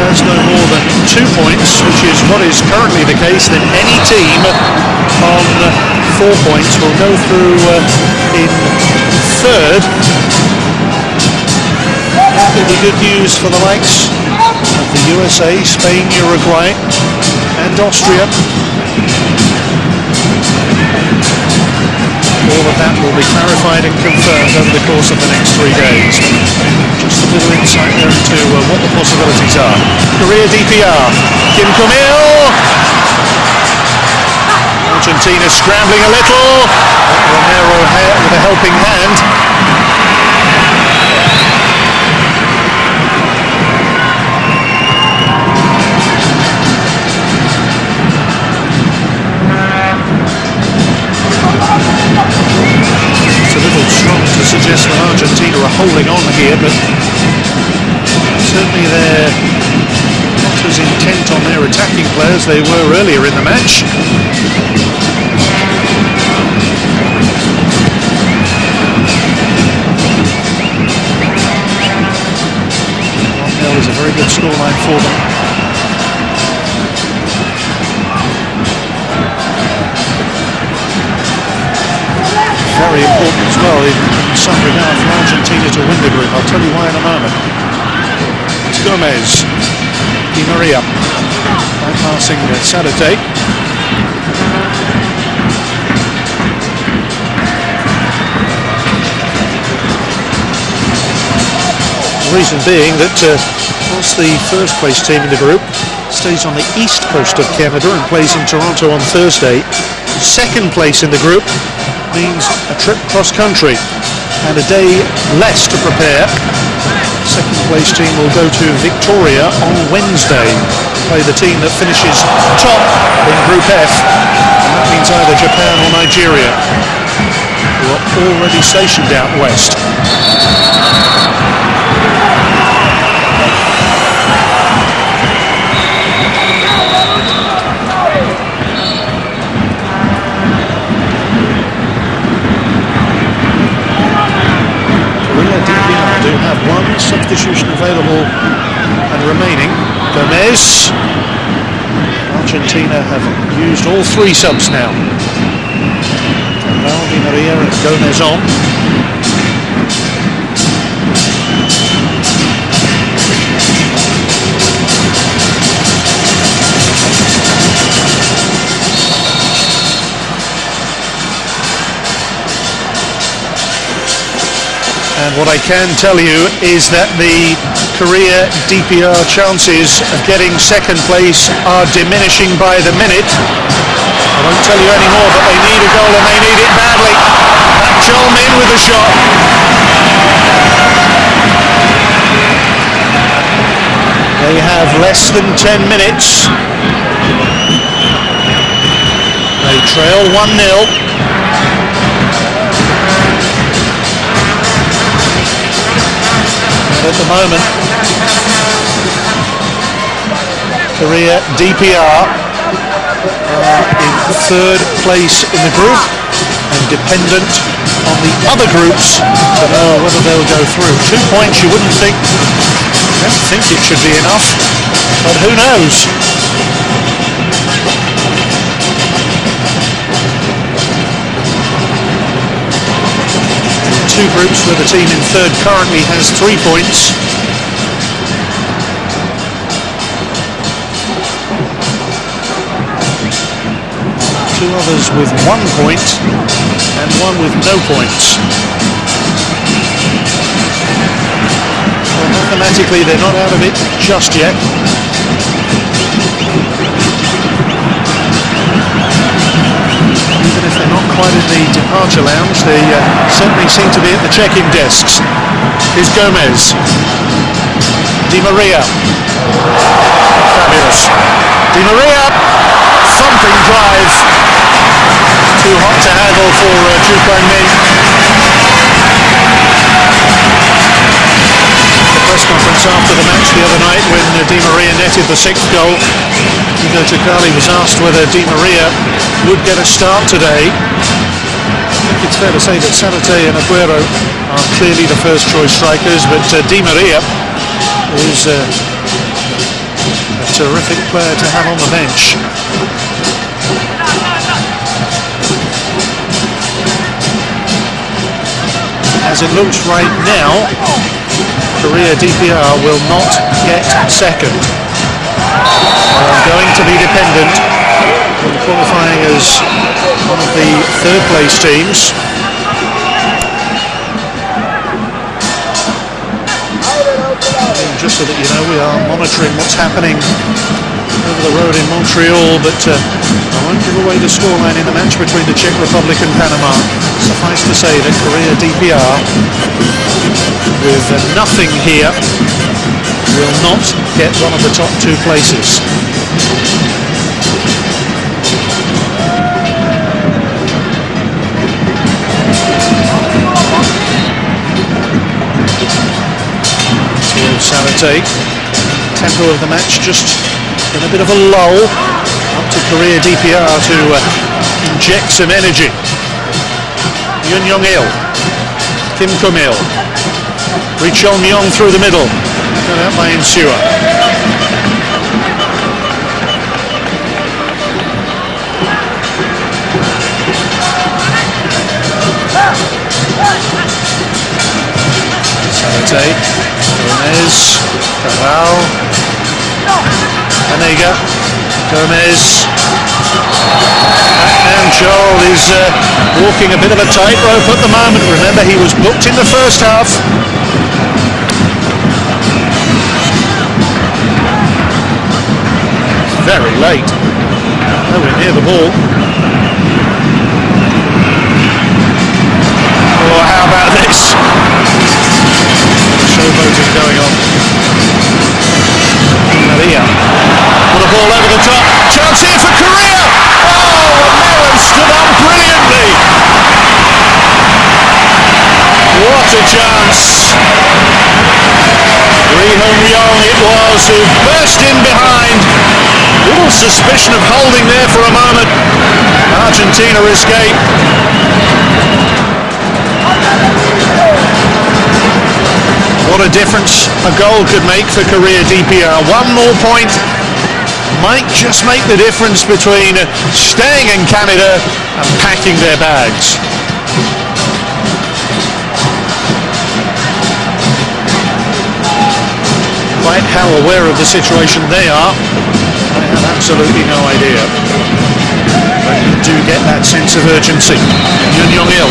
has no more than 2 points, which is what is currently the case. Then any team on 4 points will go through in third. That will be good news for the likes of the USA, Spain, Uruguay and Austria. All of that will be clarified and confirmed over the course of the next 3 days. Just a little insight there into what the possibilities are. Korea DPR, Kim-Kumil. Argentina scrambling a little. Romero with a helping hand. To suggest that Argentina are holding on here, but certainly they're not as intent on their attacking players they were earlier in the match. 1-0 is a very good scoreline for them. Very important as well in some regard for Argentina to win the group. I'll tell you why in a moment. It's Gomez, Di Maria, bypassing Saratega. The reason being that whilst the first place team in the group stays on the east coast of Canada and plays in Toronto on Thursday, second place in the group means a trip cross-country and a day less to prepare. Second place team will go to Victoria on Wednesday, play the team that finishes top in Group F, and that means either Japan or Nigeria, who are already stationed out west. Do have one substitution available and remaining. Gomez. Argentina have used all 3 subs now. Di Maria and Gomez on. And what I can tell you is that the Korea DPR chances of getting second place are diminishing by the minute. I won't tell you any more, but they need a goal and they need it badly. That Jolmin with a shot. They have less than 10 minutes. They trail 1-0. At the moment, Korea DPR in third place in the group and dependent on the other groups to know whether they'll go through. 2 points, you wouldn't think. I don't think it should be enough, but who knows? Two groups where the team in third currently has 3 points. Two others with 1 point and one with no points. So mathematically they're not out of it just yet. Even if they're not quite in the departure lounge, they certainly seem to be at the check-in desks. Here's Gomez. Di Maria. Fabulous. Di Maria. Thumping drive. Too hot to handle for Chu Kwang-min. The press conference after the match the other night when Di Maria netted the 6th goal, Hugo Takali was asked whether Di Maria would get a start today. I think it's fair to say that Saratega and Aguero are clearly the first choice strikers, but Di Maria is a terrific player to have on the bench. As it looks right now, Korea DPR will not get second. They're going to be dependent on qualifying as one of the third place teams. And just so that you know, we are monitoring what's happening over the road in Montreal, but I won't give away the scoreline in the match between the Czech Republic and Panama. Suffice to say that Korea DPR, with nothing here, will not get one of the top 2 places. Saratega, tempo of the match just in a bit of a lull. Up to Korea DPR to inject some energy. Yoon Young-il, Kim Kumil, Ri Chol-myong through the middle, cut out by Insua. Saratega, Gomez, Cabral, Anega, Gomez, and Joel is walking a bit of a tightrope at the moment. Remember, he was booked in the first half. Very late. Nowhere near the ball. Oh, how about this? Showboating going on. Maria. Put a ball over the top. Chance here for Korea. Oh, Romero stood up brilliantly. What a chance. Ri Hong-yong it was who burst in behind. Little suspicion of holding there for a moment. Argentina escape. What a difference a goal could make for Korea DPR. 1 more point might just make the difference between staying in Canada and packing their bags. Quite how aware of the situation they are, I have absolutely no idea. But you do get that sense of urgency. Yoon Young-il.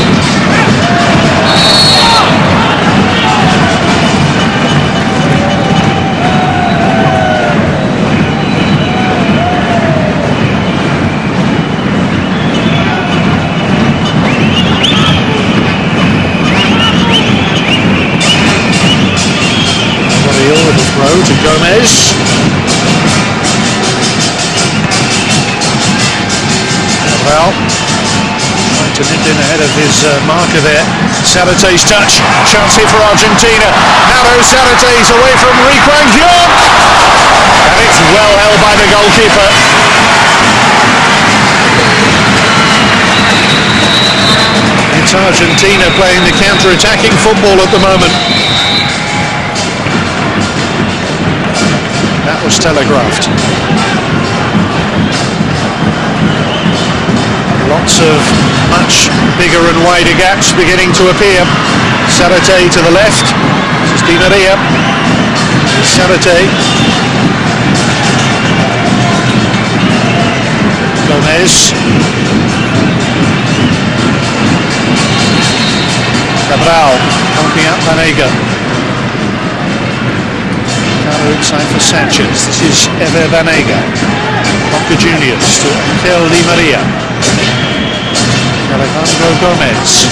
To Gomez. Well, trying to nip in ahead of his marker there. Saratega's touch. Chance here for Argentina. Narrow Saratega's away from Ri Kwang-yong. And It's well held by the goalkeeper. It's Argentina playing the counter-attacking football at the moment. That was telegraphed. Lots of much bigger and wider gaps beginning to appear. Saratega to the left. This is Di Maria. Saratega. Gomez. Cabral helping out Vanega. Carlo inside for Sanchez. This is Ever Vanega. Boca Juniors to Angel Di Maria. Alejandro Gomez.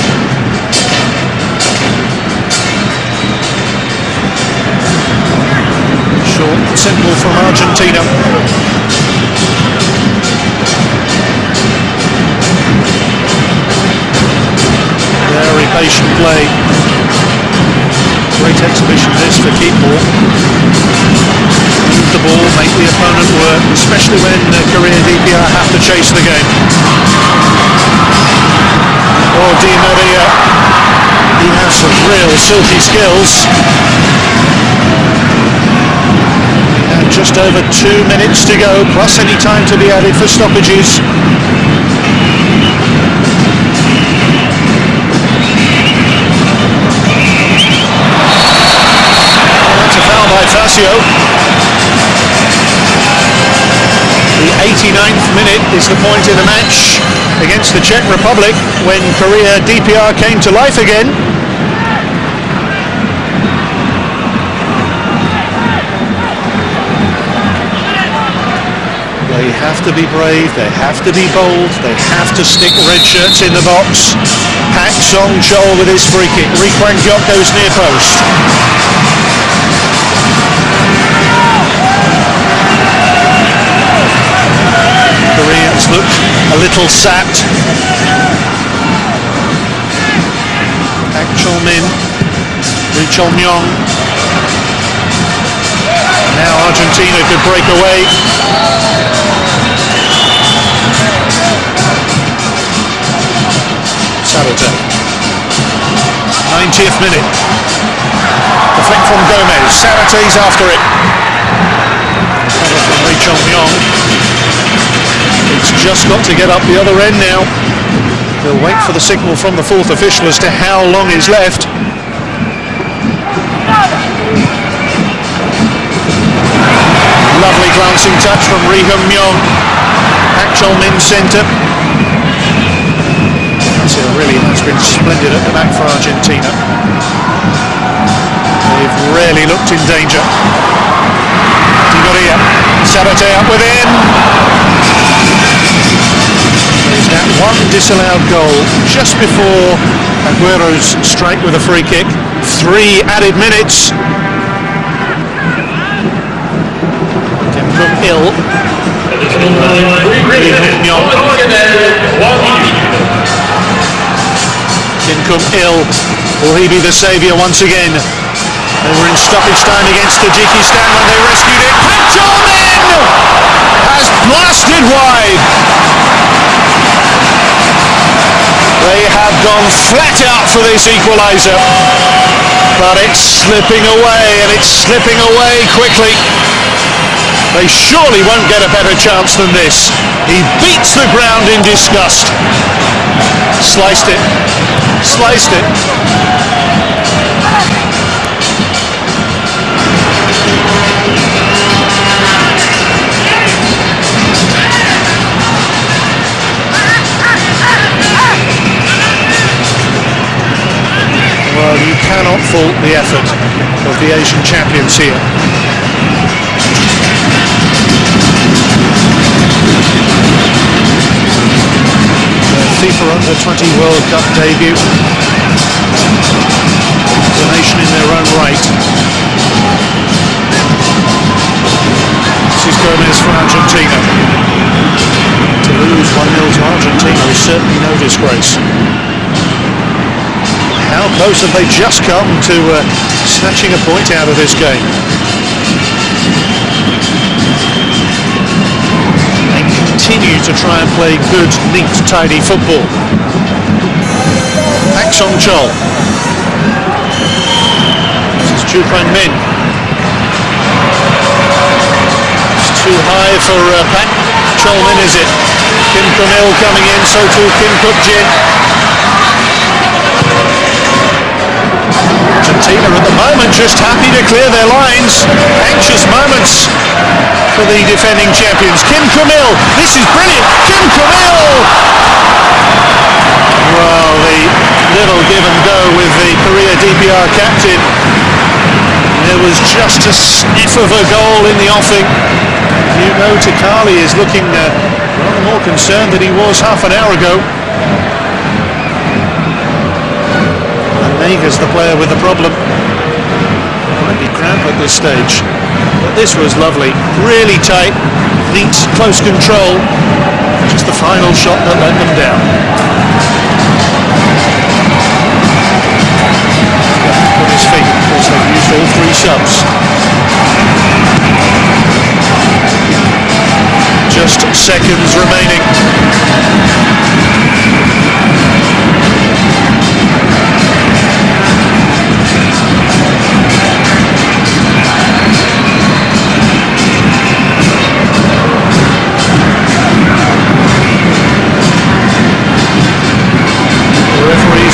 Short and simple from Argentina. Very patient play. Great exhibition this for Keepball. Move the ball, make the opponent work, especially when Korea DPR have to chase the game. Oh, Di Maria, he has some real silky skills. And just over 2 minutes to go, plus any time to be added for stoppages. By Facio. The 89th minute is the point in the match against the Czech Republic when Korea DPR came to life again. They have to be brave, they have to be bold, they have to stick red shirts in the box. Pak Song-chol with his free kick. Ri Kwang-hyuk goes near post. Koreans look a little sapped. Pak Chol-min, Ri Chol-myong. Now Argentina could break away. Saratega. 90th minute. The flick from Gomez. Saratega's after it. Cover from Ri Chol-myong. It's just got to get up the other end now. They'll wait for the signal from the fourth official as to how long is left. Lovely glancing touch from Ri Hyun-myong. Pak Chol-min centre. So it really has been splendid at the back for Argentina. They've really looked in danger. Di Maria, Saratega up within. There's that one disallowed goal just before Aguero's strike with a free kick. 3 added minutes. Kim-kumil. Kim-kumil, will he be the saviour once again? They were in stoppage time against Tajikistan when they rescued it. Pak Chol-min has blasted wide. They have gone flat out for this equaliser, but it's slipping away, and it's slipping away quickly. They surely won't get a better chance than this. He beats the ground in disgust. Sliced it. Sliced it. Well, you cannot fault the effort of the Asian champions here. FIFA Under-20 World Cup debut. The nation in their own right. This is Gomez for Argentina. To lose 1-0 to Argentina is certainly no disgrace. How close have they just come to snatching a point out of this game? continue to try and play good, neat, tidy football. Pak Song-chol. This is Chu Kwang-min. It's too high for Pak Chol-min, is it? Kim Kumil coming in, so too Kim Kuk-jin. Argentina at the moment just happy to clear their lines. Anxious moments for the defending champions. Kim Kumil, this is brilliant. Kim Kumil! Well, the little give and go with the Korea DPR captain. There was just a sniff of a goal in the offing. Hugo Takali is looking rather more concerned than he was half an hour ago. Nega's the player with the problem. Might be cramp at this stage. But this was lovely. Really tight, neat, close control. Just the final shot that let them down. On his feet. Of course, they've used all three subs. Just seconds remaining.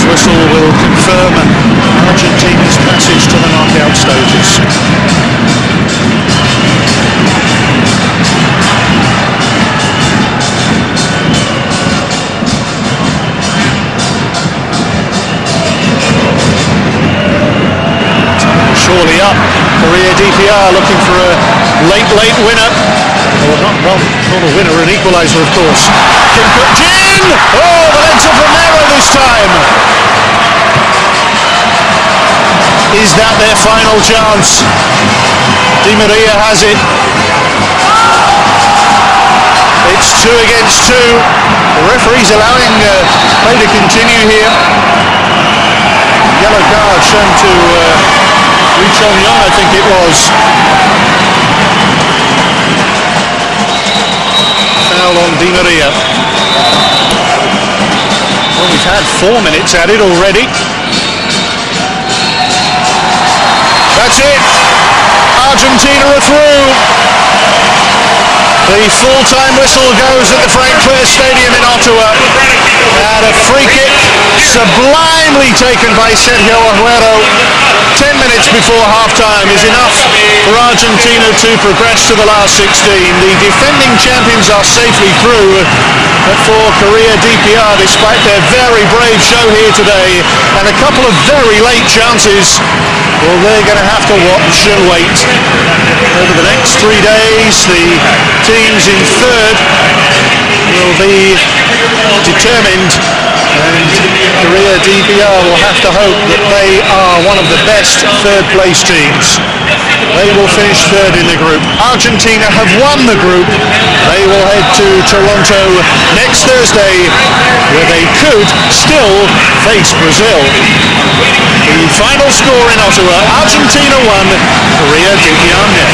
Whistle will confirm Argentina's passage to the knockout stages. Surely up. Korea DPR looking for a late winner. Well, not a winner, an equaliser, of course. Kim Kuk-jin! Oh, the legs of Romero this time! Is that their final chance? Di Maria has it. It's 2 against 2. The referee's allowing play to continue here. Yellow card shown to Lee Chong-yong, I think it was. Foul on Di Maria. Well, we've had 4 minutes at it already. That's it. Argentina are through. The full-time whistle goes at the Frank Clair Stadium in Ottawa. And a free kick sublimely taken by Sergio Aguero 10 minutes before half-time is enough for Argentina to progress to the last 16. The defending champions are safely through. But for Korea DPR, despite their very brave show here today and a couple of very late chances, well, they're going to have to watch and wait. Over the next 3 days, the teams in third will be determined, and Korea DPR will have to hope that they are one of the best third-place teams. They will finish third in the group. Argentina have won the group. They will head to Toronto next Thursday, where they could still face Brazil. The final score in Ottawa: Argentina 1, Korea DPR 0.